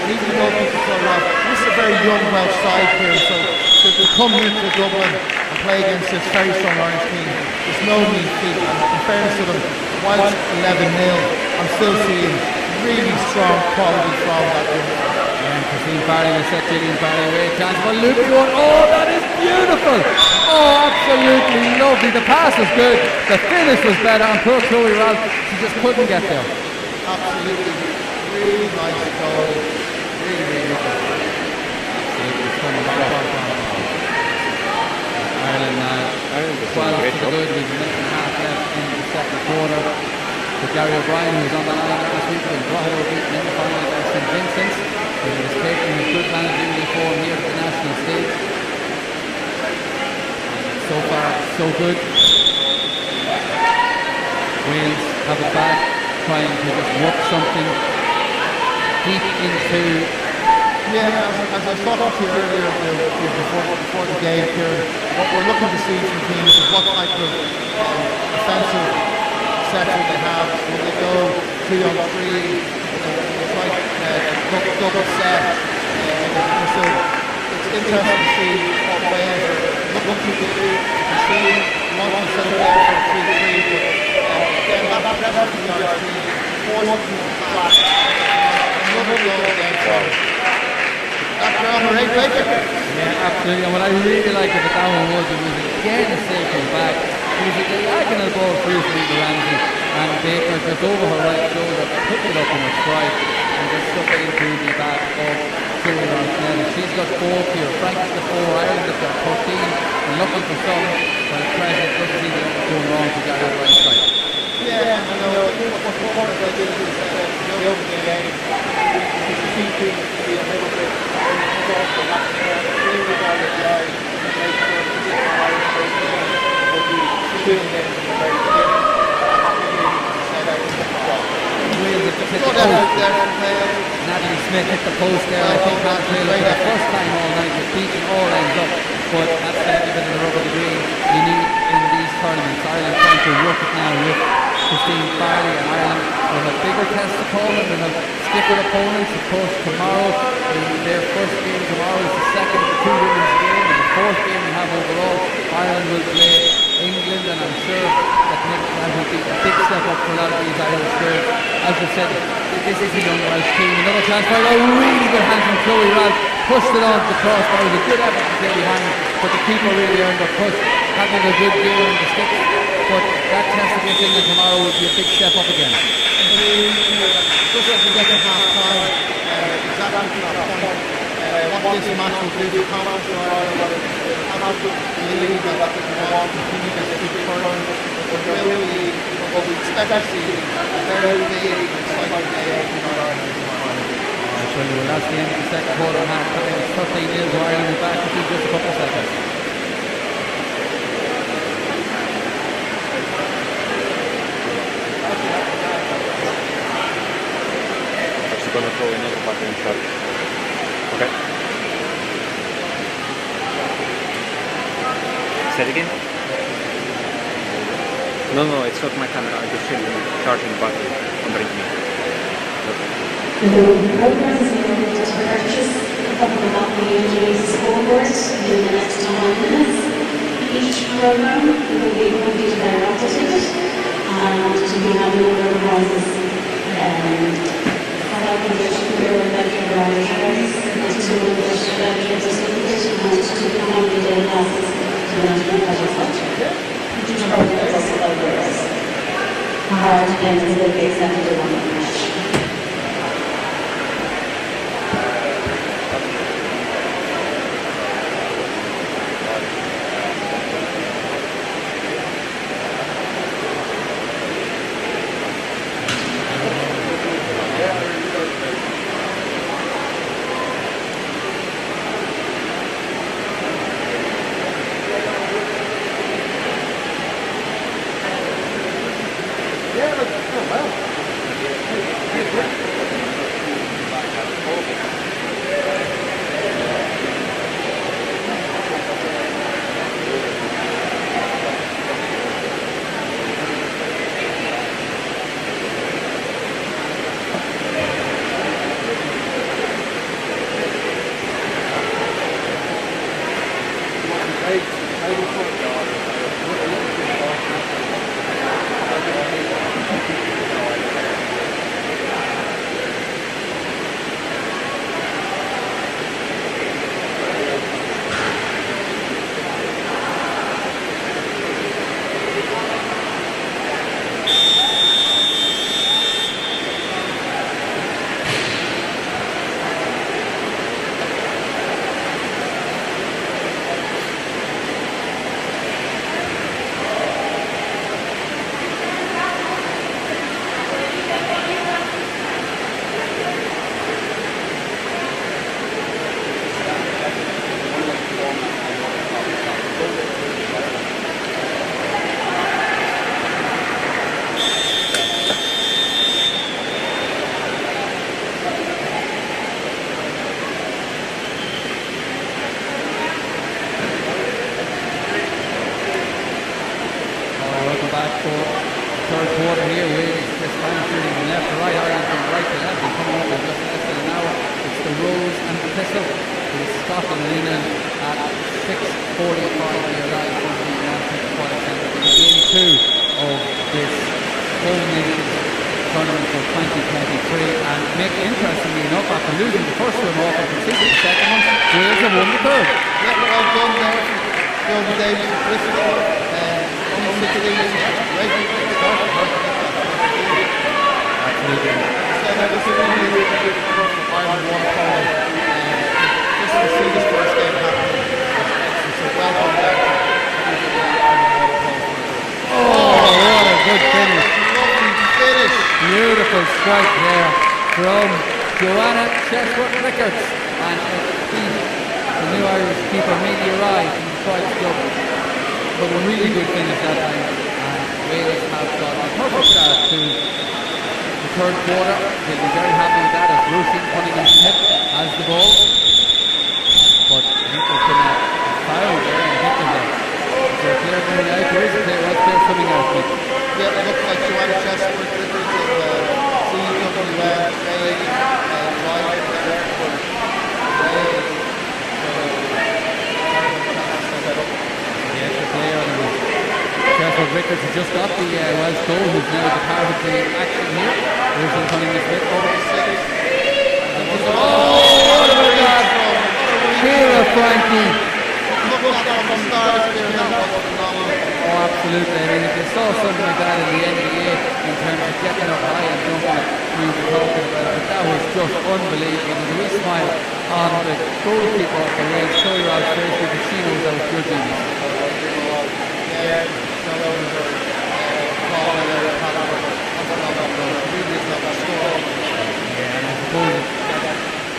even the goalkeeper so well. This is a very young Welsh side here, so to come here to Dublin and play against this very strong Irish team, there's no mean feat. And in fairness to them, while it's 11-0, I'm still seeing really strong quality from that unit. And Christine Barry will set Gillian Barry away. Chance for Luke one. Oh, that is beautiful. Oh, absolutely lovely. The pass was good. The finish was better. And poor Chloe Ralph, she just couldn't get there. Absolutely. Really nice goal. Really good. Absolutely stunning. Ireland now 12 to the good. We've a minute and a half left in the second quarter. But Gary O'Brien, who was on the line last week, and Drogheda beaten in the final against St Vincent's, who is taking his good managerial form here at the national stage. So far, so good. Wales have it back, trying to just work something deep into. Yeah, as I was talking to you earlier before the game here, what we're looking to see from teams is what type of offensive section they have. Will they go 3 on 3? Try double set. So it's interesting to see what Wales are looking to do. You can see one set of there for 3-3, but again, that pressure from the Irish team, forcing them to track. Another goal again. Yeah, absolutely. And what I really liked about that one was it was again a safety back. It was a diagonal ball free from Eva Ramsey, and Baker just over her right shoulder, picked it up in her stride, and just stuck it into the back of Chloe Ralph. She's got 4 here. Frank's the 4. Ireland have got 13. And looking for some, but at present doesn't seem to be going wrong to Gary O'Brien's side. Yeah, I know. What's important about this is the opening game. It's the key thing to be a little bit Natalie Smith hit the post there. I think Matt Taylor for the first time all night was beating all ends up, but that's a little bit of the rub of the green you need in these tournaments. Ireland trying to work it now with Christine Farley, and Ireland will have bigger tests to call them. They'll have stiffer opponents. Of course, tomorrow, their first game tomorrow is the second of the 2 women's game, and the 4th game we have overall. Ireland will play England, and I'm sure that will be a big step up for a lot of these Irish girls. As I said, this is a young Welsh team. Another chance for a really good hand from Chloe Ralph. Pushed it onto the crossbar. It was a good effort to get behind, but the keeper really earned her push, having a good game on the stick. But that test against England tomorrow will be a big step up again. Just as we get to half time, exactly to that point, what this match will do to confidence for Ireland, how to believe that they can all continue to keep current, but really what we expect to see a very big, exciting day from Ireland. Well, that's the end of the second quarter. Half time. It's 13-0 to Ireland. We're back to just a couple of seconds. Actually going to throw another back in shot. Okay. Say it again? No, it's not my camera. I'm just charging the battery underneath me. The program is able to purchase a couple of LPG scoreboards in the next 9 minutes. Each program will be completed by a raffle ticket, and we have a number of prizes for helping to secure electric vouchers, and 2 electric certificates, and 2 family day passes to electric vouchers. Each program is also like hard payments will be accepted in one cash. third quarter here. Wales just fine shooting from left to right, Ireland from right to left, and coming up in just less than an hour. It's the Rose and the Thistle. It is Scotland and England at 6:45 here live from the Aquatic Centre in game 2 of this Home Nations tournament for 2023. And make interestingly enough, after losing the first one off and conceding the second one, Wales have won the third. Yeah, well done there. Golden David, Bristol, Absolutely. So that was really good for Ireland Waterpolo. Just to see this first game happening. So well done there. Oh, what a good finish. Lovely finish. Beautiful strike there from Joanna Chesworth-Rickards, and it beat the new Irish keeper Amelia Rye from the Strikes Club. But a really good finish that time, and Wales have got a perfect start to the third quarter. They'll be very happy with that as Roisin Cunningham-Smith has the ball. But I think there's been a foul there, and I think there's a player going out. There is a player, what's there coming out? But yeah, it looks like Joanna Chesworth-Rickards of CWS, Rickards has just got the Welsh goal, who's now departed the action here. Roisin Cunningham-Smith over the six. Oh, what about that? Shearer Frankie. Look at that from the stars there, that was phenomenal. Oh, absolutely. I mean, if you saw something like that in the NBA in terms of getting up high and jumping, we were talking about it, but that was just unbelievable. There's a wee smile on the goalkeeper of the Wales, show your eyes face, because she knows that was pure genius.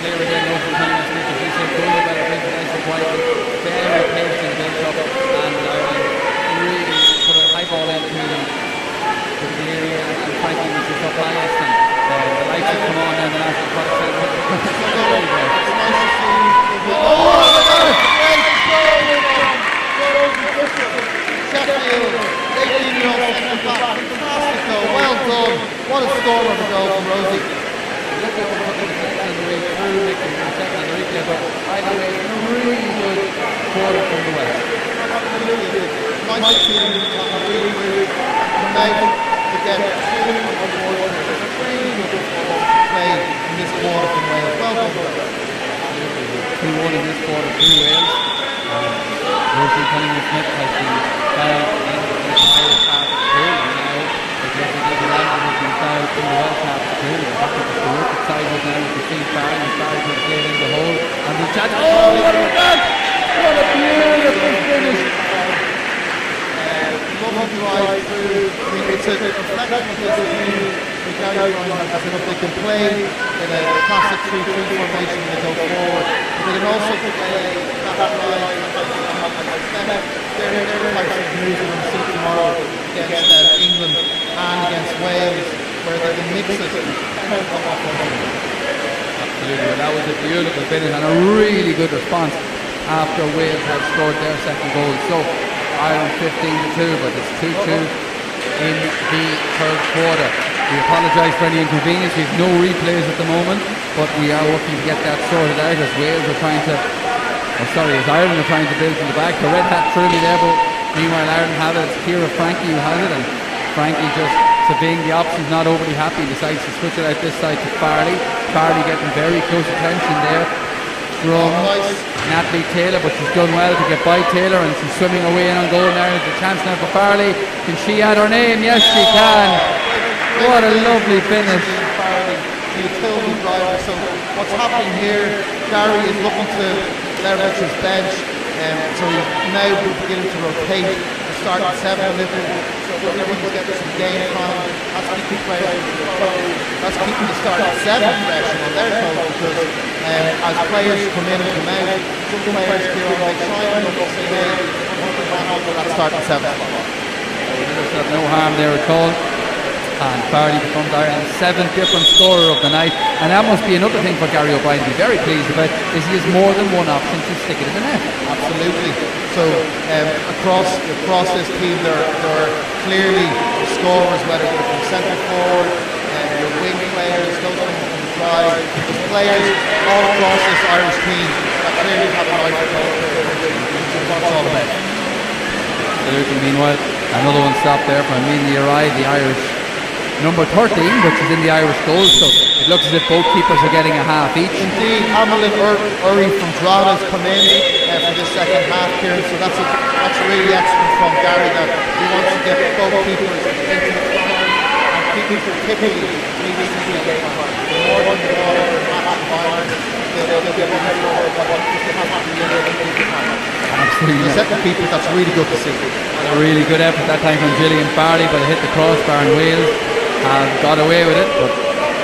Player again, Roisin Cunningham-Smith, as you said, goal about a big nice and quietly, very patient build-up, and really put a high ball into the area, and Frankie was just up highest, and the lights have come on now in the last Aquatic Centre. Well done. What a storm of a goal from Rosie. Look at what the defence on the way through, Nick, and the second on the replay, but either way, a really good quarter from the West. Nice team on the really good. To get two on board. Really good play in this quarter from Wales. Well done. 2-1 in this quarter to Wales. Roisin Cunningham-Smith has been fouled in the Irish half of the goal, and now the Landon has been fouled in the Welsh half of the goal. We're back at the wicket sideways now with the Steve Barry, and Barry could play in the hole, and the chance. Oh, what about that? What a beautiful finish! Lovely drive through. I mean, it's a reflection of this team. Gary Ryan has enough they can play in a classic 3-3 formation when they go forward. But they can also play that right. They're the types of moves we're going to see tomorrow against England and against Wales, where they can mix it and come off on them. Absolutely, that was a beautiful finish and a really good response after Wales had scored their second goal. So Ireland 15-2, but it's 2-2 in the third quarter. We apologise for any inconvenience. We have no replays at the moment, but we are working to get that sorted out as Wales are trying to, as Ireland are trying to build from the back. The red hat threw me there, but meanwhile Ireland have it. It's Ciara Frankie who has it, and Frankie just surveying the options, not overly happy, decides to switch it out this side to Farley. Farley getting very close attention there from Natalie Taylor, but she's done well to get by Taylor, and she's swimming away in on goal now. There's a chance now for Farley. Can she add her name? Yes, she can. What a lovely finish. The utility driver. So what's happening here, Gary is looking to leverage his bench, so he's now beginning to rotate the start at 7 a little, so everyone's getting some game time. That's keeping players, that's keeping the start at 7 fresh on their toes, because as players come in and come out, some players here on the side and say, hey, we're going to that start at 7 o'clock. There's no harm there at all. And Farley becomes Ireland's 7th different scorer of the night. And that must be another thing for Gary O'Brien to be very pleased about, is he has more than one option to stick it in the net. Absolutely. So across this team, there are clearly scorers, whether they're from centre forward, your wing players, those from the drive. There's players all across this Irish team that clearly have a life of goal. That's what it's all about. Absolutely. Meanwhile, another one stopped there from Amelia Rye, the Irish number 13, which is in the Irish goal, so it looks as if both keepers are getting a half each. Indeed, Amelin Uri from Drogheda has come in for this second half, Kieran, so that's really excellent from Gary, that he wants to get both keepers into the final, and keepers particularly need to see the game on. The more than the ball in match environment, they'll get ready for what has happened in the final. Absolutely. The second keeper, that's really good to see. And a really good effort that time from Gillian Farley, but it hit the crossbar, and Wales have got away with it, but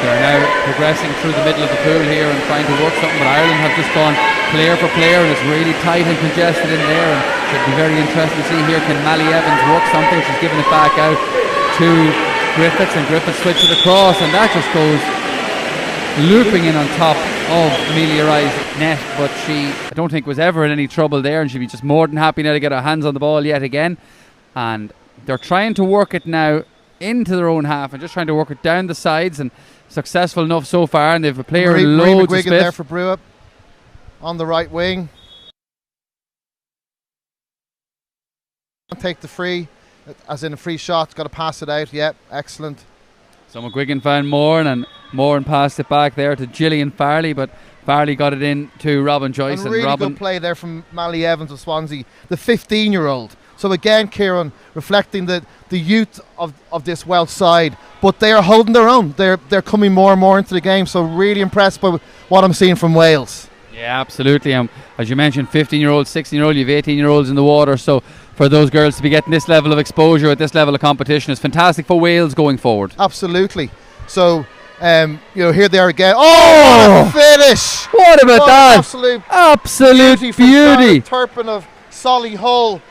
they're now progressing through the middle of the pool here and trying to work something. But Ireland have just gone player for player, and it's really tight and congested in there, and it'll be very interesting to see here, can Mally Evans work something? She's giving it back out to Griffiths, and Griffiths switches it across, and that just goes looping in on top of Amelia Rye's net, but she, I don't think, was ever in any trouble there, and she'd be just more than happy now to get her hands on the ball yet again. And they're trying to work it now into their own half and just trying to work it down the sides, and successful enough so far, and they've a player Marie loads of McGuigan space there for Brewer on the right wing. Take the free, as in a free shot, got to pass it out. Yep, excellent. So McGuigan found Moran, and Moran passed it back there to Gillian Farley, but Farley got it in to Robin Joyce, and and really Robin good play there from Mally Evans of Swansea, the 15-year-old. So again, Kieran, reflecting the youth of this Welsh side, but they are holding their own. They're coming more and more into the game, so really impressed by what I'm seeing from Wales. Yeah, absolutely. As you mentioned, 15-year-olds, 16-year-olds, you have 18-year-olds in the water, so for those girls to be getting this level of exposure at this level of competition is fantastic for Wales going forward. Absolutely. So, here they are again. Oh, what a finish! What about that? Absolute beauty. Turpin of Solihull,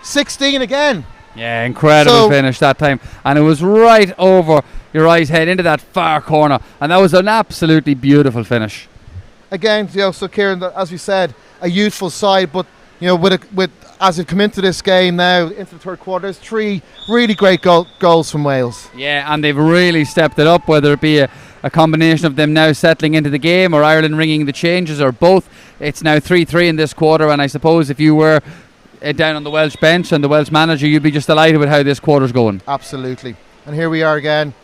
16 again. Yeah, incredible finish that time, and it was right over your eyes head into that far corner, and that was an absolutely beautiful finish. Again, so Kieran, as we said, a youthful side, but with as they've come into this game now, into the third quarter, there's 3 really great goals from Wales. Yeah, and they've really stepped it up, whether it be a combination of them now settling into the game or Ireland ringing the changes or both. It's now 3-3 in this quarter, and I suppose if you were down on the Welsh bench and the Welsh manager, you'd be just delighted with how this quarter's going. Absolutely. And here we are again.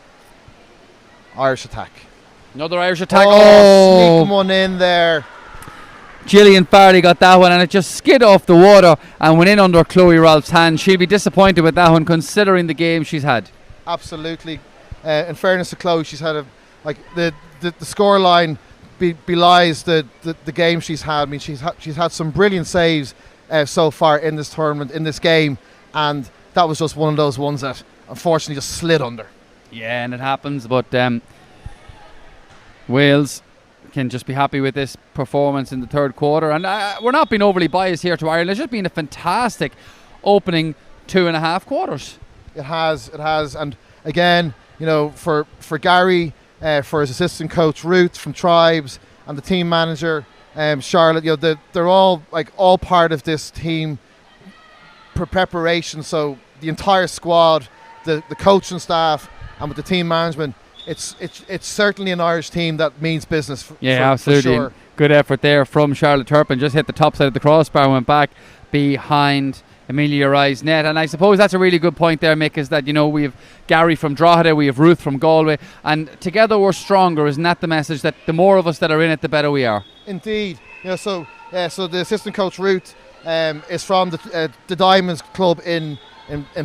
Irish attack. Another Irish attack. Sneaking one in there. Gillian Farley got that one, and it just skid off the water and went in under Chloe Rolfe's hand. She'll be disappointed with that one, considering the game she's had. Absolutely. In fairness to Chloe, she's had the scoreline belies the game she's had. I mean, she's had some brilliant saves so far in this tournament, in this game, and that was just one of those ones that unfortunately just slid under. Yeah, and it happens, but Wales can just be happy with this performance in the third quarter, and we're not being overly biased here to Ireland. It's just been a fantastic opening 2.5 quarters. It has, and again, for Gary, for his assistant coach Ruth from Tribes, and the team manager Charlotte, they're all part of this team preparation. So the entire squad, the coaching staff, and with the team management, it's certainly an Irish team that means business. Absolutely. For sure. Good effort there from Charlotte Turpin. Just hit the top side of the crossbar, went back behind Amelia Rye's net. And I suppose that's a really good point there, Mick, is that, we have Gary from Drogheda, we have Ruth from Galway, and together we're stronger. Isn't that the message, that the more of us that are in it, the better we are? Indeed. So the assistant coach Ruth is from the Diamonds Club in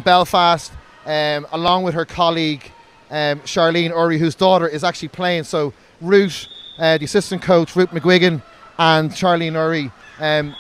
Belfast, along with her colleague Charlene Uri, whose daughter is actually playing. So Ruth, the assistant coach Ruth McGuigan, and Charlene Uri,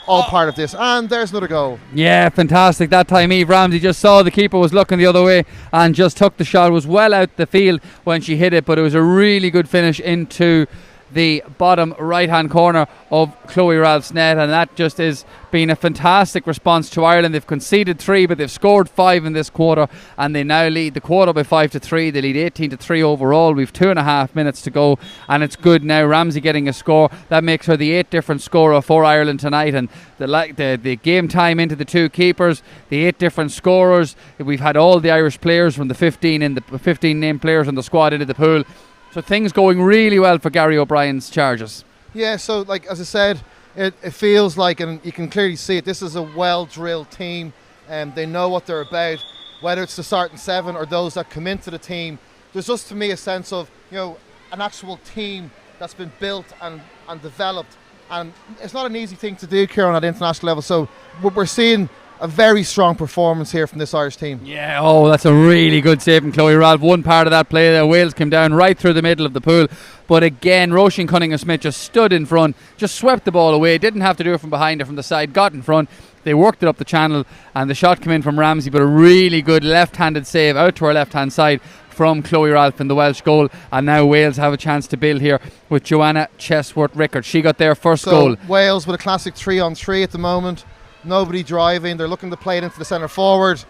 all part of this. And there's another goal. Yeah, fantastic. That time Eve Ramsey just saw the keeper was looking the other way and just took the shot. It was well out the field when she hit it, but it was a really good finish into the bottom right-hand corner of Chloe Ralph's net, and that just is been a fantastic response to Ireland. They've conceded 3, but they've scored 5 in this quarter, and they now lead the quarter by 5-3. They lead 18-3 overall. We've 2.5 minutes to go, and it's good now. Ramsey getting a score that makes her the 8th different scorer for Ireland tonight, and the game time into the 2 keepers, the 8 different scorers. We've had all the Irish players from the 15 named players in the squad into the pool. So things going really well for Gary O'Brien's Chargers. Yeah, so like as I said, it feels like, and you can clearly see it, this is a well-drilled team, and they know what they're about, whether it's the starting 7 or those that come into the team. There's just, to me, a sense of, an actual team that's been built and developed, and it's not an easy thing to do, Kieran, at international level. So we're seeing a very strong performance here from this Irish team. Yeah, that's a really good save from Chloe Ralph. One part of that play there, Wales came down right through the middle of the pool, but again, Roisin Cunningham-Smith just stood in front, just swept the ball away, didn't have to do it from behind or from the side, got in front. They worked it up the channel, and the shot came in from Ramsey, but a really good left-handed save out to her left-hand side from Chloe Ralph in the Welsh goal. And now Wales have a chance to build here with Joanna Chesworth-Rickard. She got their first goal. Wales with a classic 3-on-3 at the moment. Nobody driving. They're looking to play it into the centre forward.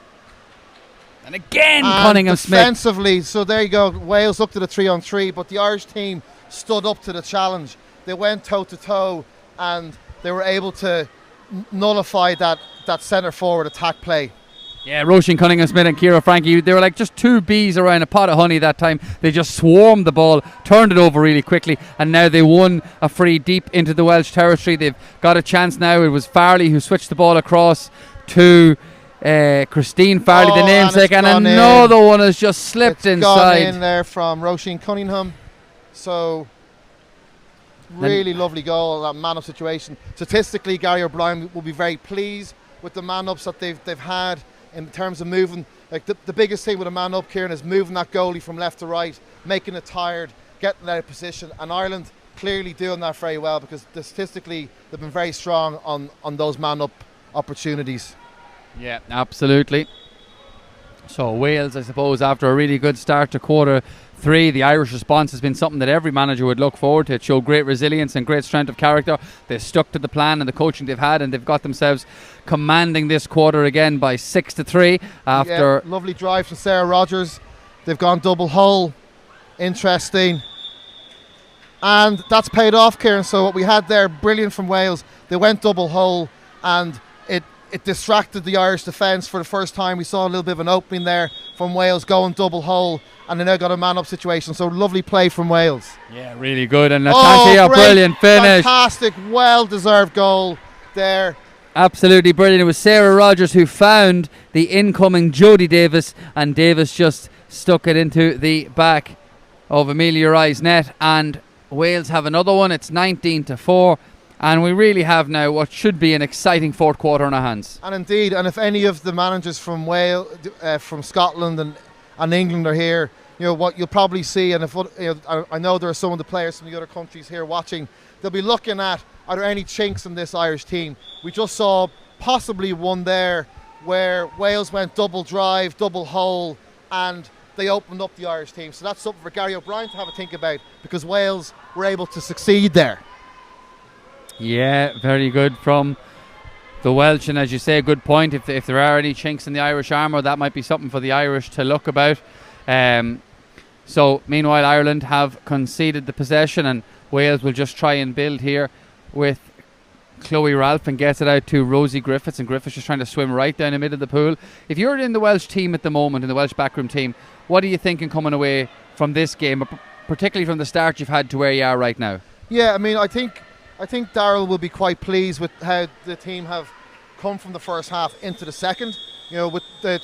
And again, Cunningham-Smith. Defensively, so there you go. Wales looked at a 3-on-3, but the Irish team stood up to the challenge. They went toe-to-toe, and they were able to nullify that centre forward attack play. Yeah, Roisin Cunningham-Smith and Ciara Frankie, they were like just 2 bees around a pot of honey that time. They just swarmed the ball, turned it over really quickly, and now they won a free deep into the Welsh territory. They've got a chance now. It was Farley who switched the ball across to Christine Farley, the namesake, and another one has just slipped inside. Gone in there from Roisin Cunningham. So really lovely goal, that man-up situation. Statistically, Gary O'Brien will be very pleased with the man-ups that they've had in terms of moving. Like the biggest thing with a man-up, Kieran, is moving that goalie from left to right, making it tired, getting out of position. And Ireland clearly doing that very well, because statistically they've been very strong on those man-up opportunities. Yeah, absolutely. So Wales, I suppose, after a really good start to quarter 3, the Irish response has been something that every manager would look forward to. It showed great resilience and great strength of character. They stuck to the plan and the coaching they've had, and they've got themselves commanding this quarter again by 6-3 after... Yeah, lovely drive from Sarah Rogers. They've gone double hole. Interesting. And that's paid off, Kieran. So what we had there, brilliant from Wales. They went double hole, and it distracted the Irish defence for the first time. We saw a little bit of an opening there from Wales going double hole, and they now got a man-up situation. So lovely play from Wales. Yeah, really good. And a brilliant finish. Fantastic, well-deserved goal there. Absolutely brilliant. It was Sarah Rogers who found the incoming Jodie Davis, and Davis just stuck it into the back of Amelia Rye's net, and Wales have another one. It's 19-4. And we really have now what should be an exciting fourth quarter in our hands. And indeed, and if any of the managers from Wales, from Scotland and England are here, what you'll probably see, and if I know there are some of the players from the other countries here watching, they'll be looking at, are there any chinks in this Irish team? We just saw possibly one there where Wales went double drive, double hole, and they opened up the Irish team. So that's something for Gary O'Brien to have a think about, because Wales were able to succeed there. Yeah, very good from the Welsh, and as you say, a good point. If there are any chinks in the Irish armour, that might be something for the Irish to look about. So meanwhile, Ireland have conceded the possession, and Wales will just try and build here with Chloe Ralph and gets it out to Rosie Griffiths, and Griffiths just trying to swim right down the middle of the pool. If you're in the Welsh team at the moment, in the Welsh backroom team, what are you thinking coming away from this game, particularly from the start you've had to where you are right now? Yeah, I mean, I think Darryl will be quite pleased with how the team have come from the first half into the second. With the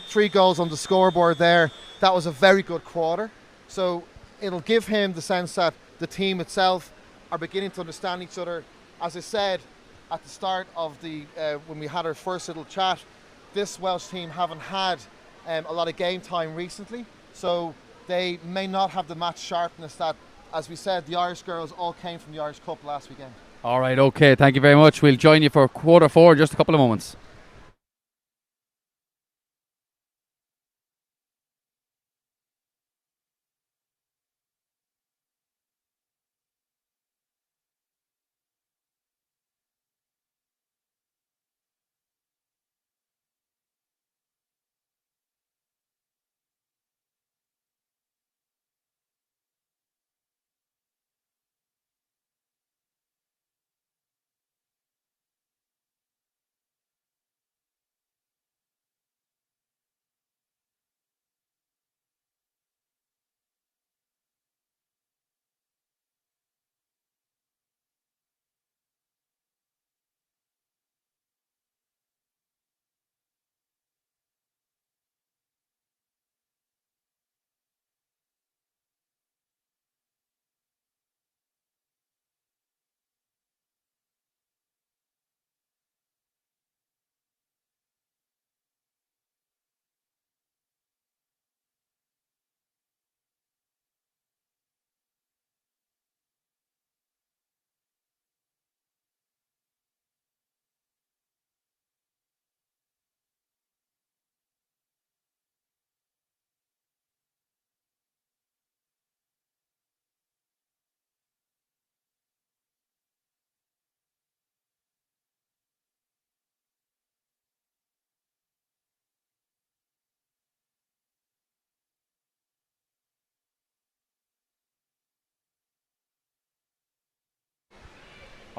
three goals on the scoreboard there, that was a very good quarter. So it'll give him the sense that the team itself are beginning to understand each other. As I said at the start of when we had our first little chat, this Welsh team haven't had a lot of game time recently, so they may not have the match sharpness that, as we said, the Irish girls all came from the Irish Cup last weekend. All right, okay, thank you very much. We'll join you for quarter 4 in just a couple of moments.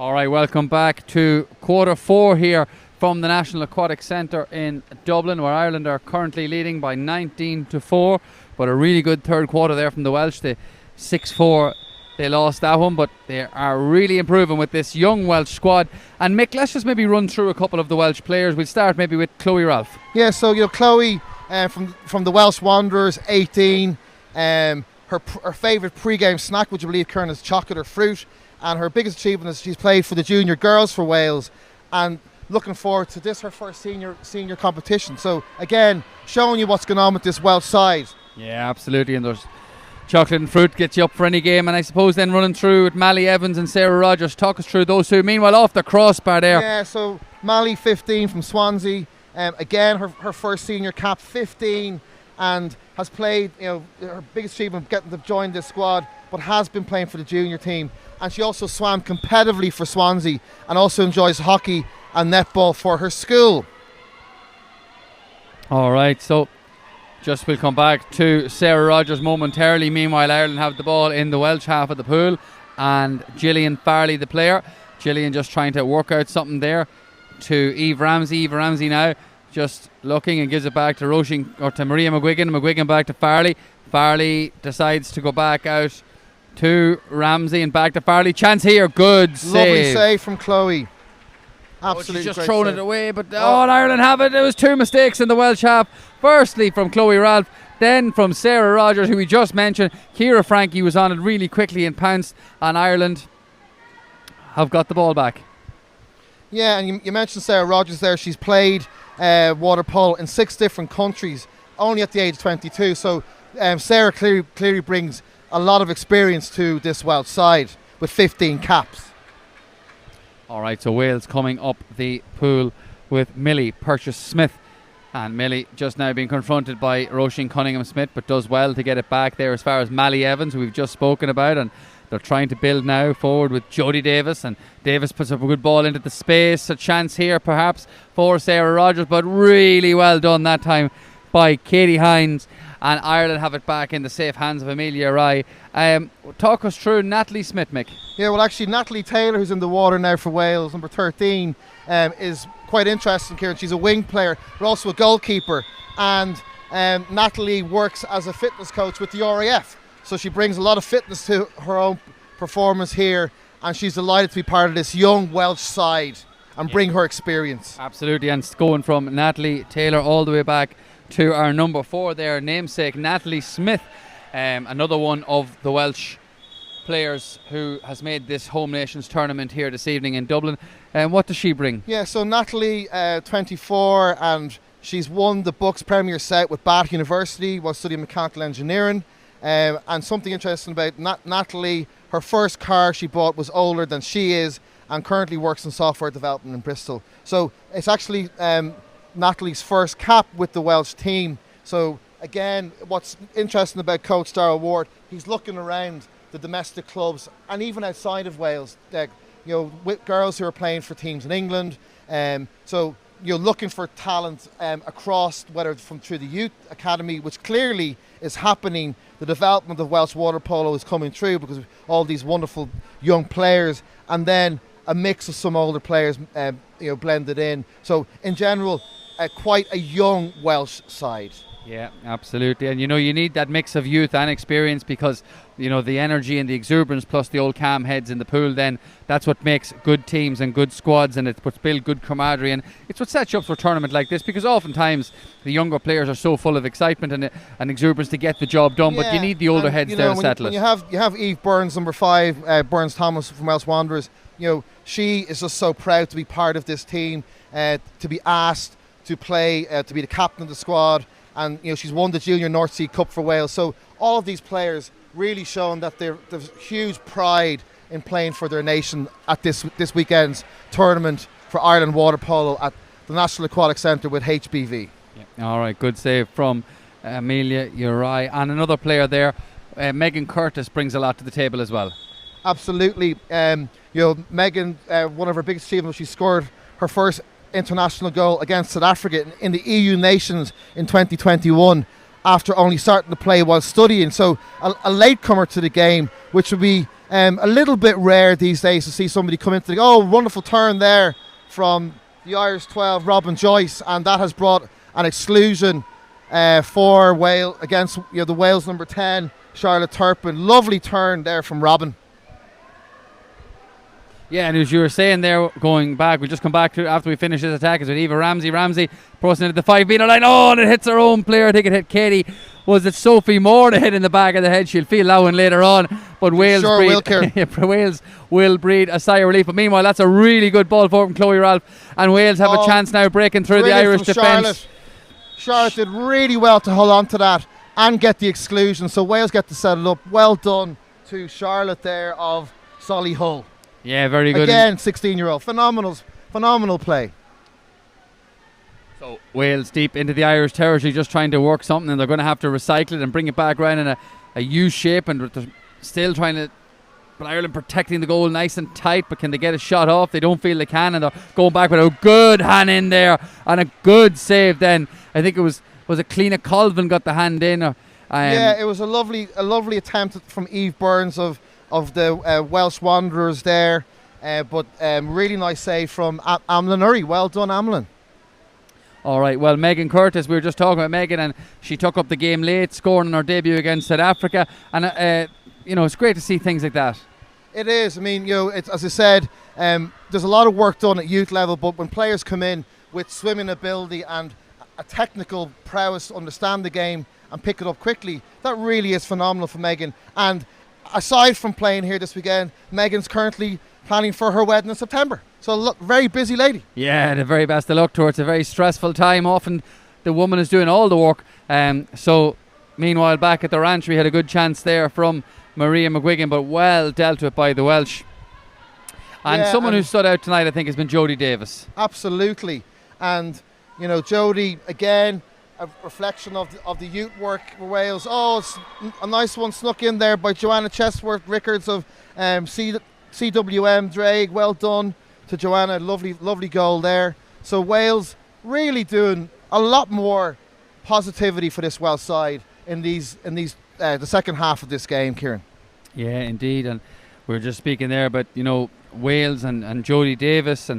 All right, welcome back to quarter 4 here from the National Aquatic Centre in Dublin, where Ireland are currently leading by 19-4. But a really good third quarter there from the Welsh. The 6-4, they lost that one, but they are really improving with this young Welsh squad. And Mick, let's just maybe run through a couple of the Welsh players. We'll start maybe with Chloe Ralph. Yeah, so Chloe from the Welsh Wanderers, 18. Her favourite pre-game snack, would you believe, Kieran, is chocolate or fruit. And her biggest achievement is she's played for the junior girls for Wales. And looking forward to this, her first senior competition. So again, showing you what's going on with this Welsh side. Yeah, absolutely. And there's chocolate and fruit gets you up for any game. And I suppose then running through with Mally Evans and Sarah Rogers, talk us through those two. Meanwhile, off the crossbar there. Yeah, so Mally, 15 from Swansea. Again, her first senior cap, 15, and has played, her biggest achievement getting to join this squad, but has been playing for the junior team. And she also swam competitively for Swansea and also enjoys hockey and netball for her school. All right, so just we'll come back to Sarah Rogers momentarily. Meanwhile, Ireland have the ball in the Welsh half of the pool, and Gillian Farley, the player. Gillian just trying to work out something there to Eve Ramsey. Eve Ramsey now just looking and gives it back to Roisin, or to Maria McGuigan. McGuigan back to Farley. Farley decides to go back out to Ramsey and back to Farley. Chance here, good save. Lovely save from Chloe. Absolutely, she's just great thrown save. it away, but Ireland have it. There was 2 mistakes in the Welsh half. Firstly from Chloe Ralph, then from Sarah Rogers, who we just mentioned. Ciara Frankie was on it really quickly and pounced, and Ireland have got the ball back. Yeah, and you mentioned Sarah Rogers there. She's played water polo in 6 different countries, only at the age of 22. So Sarah clearly brings a lot of experience to this Welsh side with 15 caps. All right, so Wales coming up the pool with Millie Purchase-Smith. And Millie just now being confronted by Roisin Cunningham-Smith, but does well to get it back there as far as Mally Evans, who we've just spoken about. And they're trying to build now forward with Jodie Davis. And Davis puts up a good ball into the space. A chance here perhaps for Sarah Rogers, but really well done that time by Katie Hines. And Ireland have it back in the safe hands of Amelia Rye. Talk us through Natalie Smith, Mick. Yeah, well, actually, Natalie Taylor, who's in the water now for Wales, number 13, is quite interesting, Kieran. She's a wing player, but also a goalkeeper. And Natalie works as a fitness coach with the RAF. So she brings a lot of fitness to her own performance here. And she's delighted to be part of this young Welsh side and bring her experience. Absolutely, and going from Natalie Taylor all the way back to our number 4 there, namesake Natalie Smith, another one of the Welsh players who has made this Home Nations tournament here this evening in Dublin. What does she bring? Yeah, so Natalie, 24, and she's won the Bucks Premier Set with Bath University while studying mechanical engineering. And something interesting about Natalie, her first car she bought was older than she is, and currently works in software development in Bristol. So it's actually Natalie's first cap with the Welsh team. So again, what's interesting about Coach Darrell Ward, he's looking around the domestic clubs and even outside of Wales, with girls who are playing for teams in England. So you're looking for talent across, whether through the youth academy, which clearly is happening. The development of Welsh water polo is coming through because of all these wonderful young players, and then a mix of some older players, blended in. So in general, quite a young Welsh side. Yeah, absolutely. And you need that mix of youth and experience because the energy and the exuberance plus the old calm heads in the pool, then that's what makes good teams and good squads, and it's what builds good camaraderie, and it's what sets you up for a tournament like this, because oftentimes the younger players are so full of excitement and exuberance to get the job done, but you need the older heads there to settle it. You have Eve Burns, number 5, Burns Thomas from Welsh Wanderers. She is just so proud to be part of this team, to be asked to play, to be the captain of the squad, and she's won the Junior North Sea Cup for Wales. So all of these players really showing that there's huge pride in playing for their nation at this weekend's tournament for Ireland water polo at the National Aquatic Centre with HBV. Yeah. All right, good save from Amelia Uri. And another player there, Megan Curtis, brings a lot to the table as well. Absolutely. Megan, one of her biggest achievements, she scored her first international goal against South Africa in the EU Nations in 2021. after only starting to play while studying. So a latecomer to the game, which would be a little bit rare these days to see somebody come into the wonderful turn there from the Irish 12, Robin Joyce, and that has brought an exclusion for Wales against the Wales number 10, Charlotte Turpin. Lovely turn there from Robin. Yeah, and as you were saying there, going back, we'll just come back to after we finish this attack, is with Eva Ramsey. Ramsey crossing into the 5-metre line. Oh, and it hits her own player. I think it hit Katie. Was it Sophie Moore that hit in the back of the head? She'll feel that one later on. But Wales, Wales will breathe a sigh of relief. But meanwhile, that's a really good ball forward from Chloe Ralph. And Wales have a chance now breaking through the Irish defence. Charlotte did really well to hold on to that and get the exclusion. So Wales get to set it up. Well done to Charlotte there of Solihull. Yeah, very good. Again, 16-year-old. Phenomenal play. So Wales deep into the Irish territory, just trying to work something, and they're going to have to recycle it and bring it back around in a U shape, and they're still trying to. But Ireland protecting the goal nice and tight, but can they get a shot off? They don't feel they can, and they're going back with a good hand in there and a good save. Then I think it was it Cleena Colvin got the hand in. Yeah, it was a lovely attempt from Eve Burns of the Welsh Wanderers there, but really nice save from Amlin Urry. Well done, Amlin. All right, well, Megan Curtis, we were just talking about Megan, and she took up the game late, scoring in her debut against South Africa, and it's great to see things like that. It is. I mean, it's, as I said, there's a lot of work done at youth level, but when players come in with swimming ability and a technical prowess to understand the game and pick it up quickly, that really is phenomenal for Megan. And aside from playing here this weekend, Megan's currently planning for her wedding in September. So look, very busy lady. Yeah, the very best of luck to her. It's a very stressful time. Often the woman is doing all the work. So meanwhile, back at the ranch, we had a good chance there from Maria McGuigan, but well dealt with by the Welsh. And someone who stood out tonight, I think, has been Jodie Davis. Absolutely. And, Jodie, again, a reflection of the youth work for Wales. Oh, it's a nice one snuck in there by Joanna Chesworth Rickards of CWM Drake. Well done to Joanna. Lovely goal there. So Wales really doing a lot more positivity for this Welsh side in the second half of this game, Kieran. Yeah, indeed. And we were just speaking there about Wales and Jodie Davis,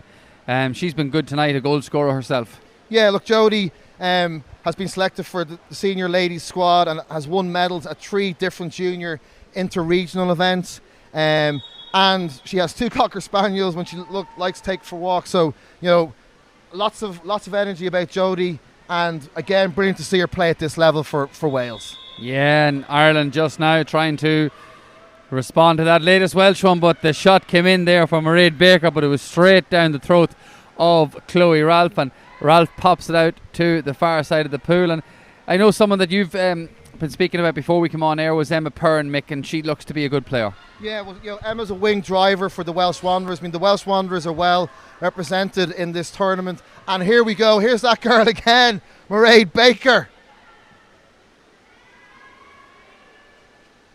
and she's been good tonight, a goal scorer herself. Yeah, look, Jodie has been selected for the senior ladies squad and has won medals at 3 different junior inter-regional events. And she has 2 Cocker Spaniels when she likes to take for walks. So, lots of energy about Jodie. And again, brilliant to see her play at this level for Wales. Yeah, and Ireland just now trying to respond to that latest Welsh one, but the shot came in there from Mairead Baker, but it was straight down the throat of Chloe Ralph, and Ralph pops it out to the far side of the pool. And I know someone that you've been speaking about before we come on air was Emma Pern, Mick, and she looks to be a good player. Yeah, well, Emma's a wing driver for the Welsh Wanderers. I mean, the Welsh Wanderers are well represented in this tournament. And here we go. Here's that girl again, Mairead Baker.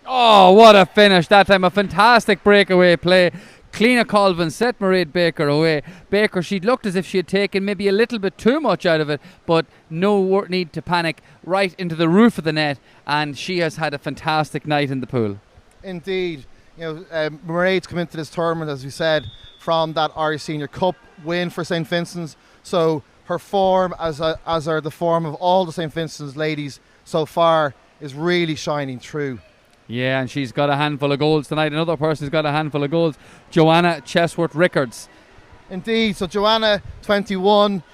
Oh, what a finish that time. A fantastic breakaway play. Cleena Colvin set Mairead Baker away. Baker, she looked as if she had taken maybe a little bit too much out of it, but no need to panic. Right into the roof of the net, and she has had a fantastic night in the pool. Indeed. Mairead's come into this tournament, as we said, from that Irish Senior Cup win for St. Vincent's. So her form, as are the form of all the St. Vincent's ladies so far, is really shining through. Yeah, and she's got a handful of goals tonight. Another person's got a handful of goals, Joanna Chesworth Rickards. Indeed, so Joanna, 21,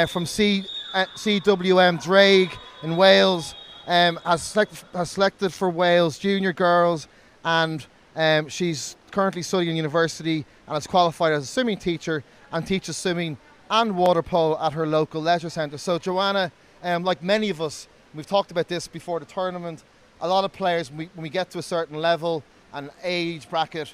from CWM Drake in Wales, has selected for Wales junior girls, and she's currently studying university and has qualified as a swimming teacher and teaches swimming and water polo at her local leisure centre. So Joanna, like many of us, we've talked about this before the tournament, a lot of players, when we get to a certain level and age bracket,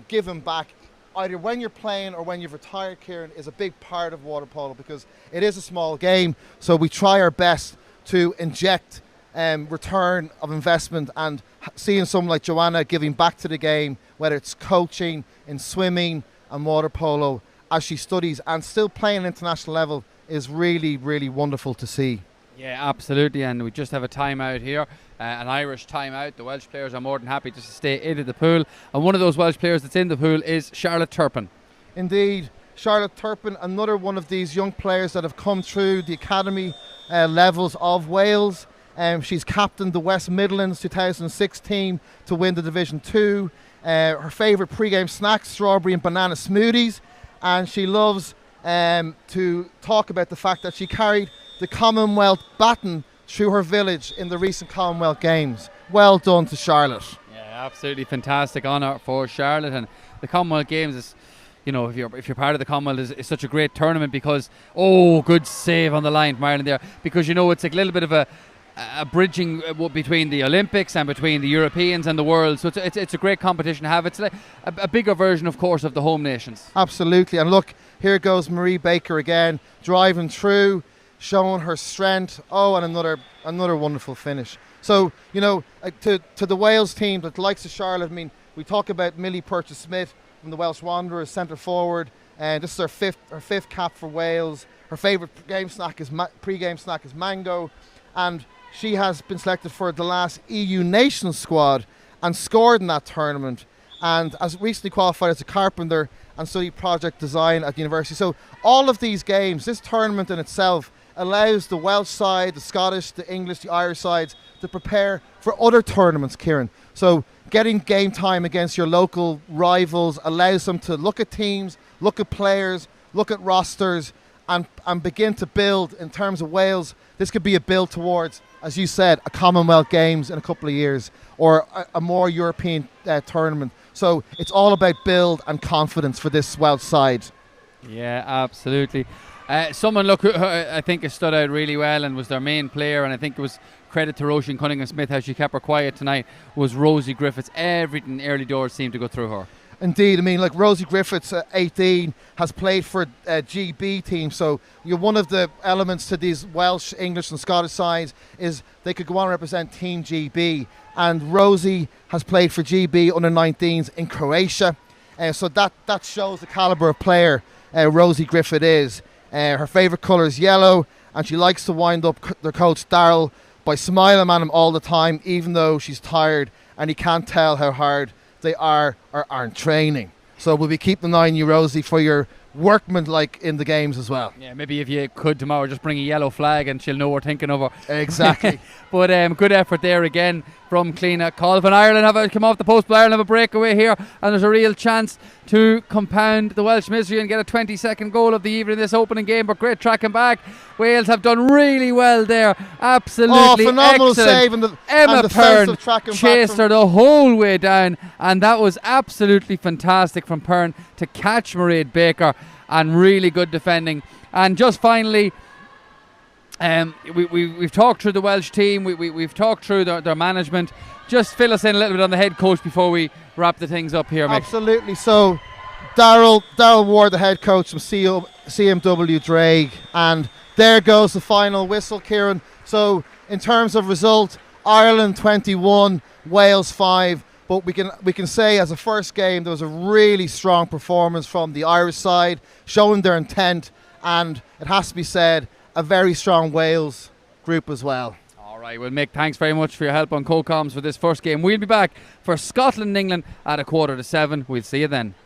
giving back either when you're playing or when you've retired, Kieran, is a big part of water polo because it is a small game. So we try our best to inject return of investment, and seeing someone like Joanna giving back to the game, whether it's coaching in swimming and water polo as she studies and still playing international level, is really, really wonderful to see. Yeah, absolutely, and we just have a timeout here, an Irish timeout. The Welsh players are more than happy just to stay into the pool, and one of those Welsh players that's in the pool is Charlotte Turpin. Indeed, Charlotte Turpin, another one of these young players that have come through the academy levels of Wales. She's captained the West Midlands 2006 team to win the Division 2. Her favourite pre-game snack, strawberry and banana smoothies, and she loves to talk about the fact that she carried the Commonwealth baton through her village in the recent Commonwealth Games. Well done to Charlotte. Yeah, absolutely fantastic honour for Charlotte, and the Commonwealth Games is, you know, if you're part of the Commonwealth, is such a great tournament because, good save on the line from Ireland there, because you know it's like a little bit of a bridging between the Olympics and between the Europeans and the world, so it's a great competition to have. It's like a bigger version, of course, of the home nations. Absolutely, and look, here goes Marie Baker again, driving through, showing her strength. And another wonderful finish. So, you know, to the Wales team that likes of Charlotte, I mean, we talk about Millie Purchase-Smith from the Welsh Wanderers, centre forward, and this is her fifth cap for Wales. Her favourite pre-game snack is mango, and she has been selected for the last EU Nations squad and scored in that tournament, and has recently qualified as a carpenter and studied project design at the university. So all of these games, this tournament in itself, allows the Welsh side, the Scottish, the English, the Irish sides to prepare for other tournaments, Kieran. So getting game time against your local rivals allows them to look at teams, look at players, look at rosters, and begin to build. In terms of Wales, this could be a build towards, as you said, a Commonwealth Games in a couple of years, or a more European tournament. So it's all about build and confidence for this Welsh side. Yeah, absolutely. Someone, look, who I think has stood out really well and was their main player, and I think it was credit to Roisin Cunningham-Smith how she kept her quiet tonight, was Rosie Griffiths. Everything early doors seemed to go through her. Indeed, I mean, like Rosie Griffiths, 18, has played for GB team. So you're one of the elements to these Welsh, English, and Scottish sides is they could go on and represent Team GB. And Rosie has played for GB under-19s in Croatia. So that shows the calibre of player Rosie Griffith is. Her favourite colour is yellow, and she likes to wind up their coach Darryl by smiling at him all the time, even though she's tired, and he can't tell how hard they are or aren't training. So we'll be keeping an eye on you, Rosie, for your workmanlike in the games as well. Yeah, maybe if you could tomorrow just bring a yellow flag and she'll know we're thinking of her. Exactly. But good effort there again from Cleena Colvin. Ireland have come off the post, but Ireland have a breakaway here, and there's a real chance to compound the Welsh misery and get a 22nd goal of the evening in this opening game. But great tracking back. Wales have done really well there. Absolutely phenomenal excellent. save, and Emma Pern chased her the whole way down, and that was absolutely fantastic from Pern to catch Mairead Baker, and really good defending. And just finally, we've talked through the Welsh team, we've talked through their management. Just fill us in a little bit on the head coach before we wrap the things up here, Mick. Absolutely. So Darryl Ward, the head coach from CMW Drake, and there goes the final whistle, Kieran. So in terms of result, Ireland 21, Wales 5. But we can say as a first game there was a really strong performance from the Irish side, showing their intent, and it has to be said, a very strong Wales group as well. All right, well, Mick, thanks very much for your help on co-coms for this first game. We'll be back for Scotland and England at 6:45. We'll see you then.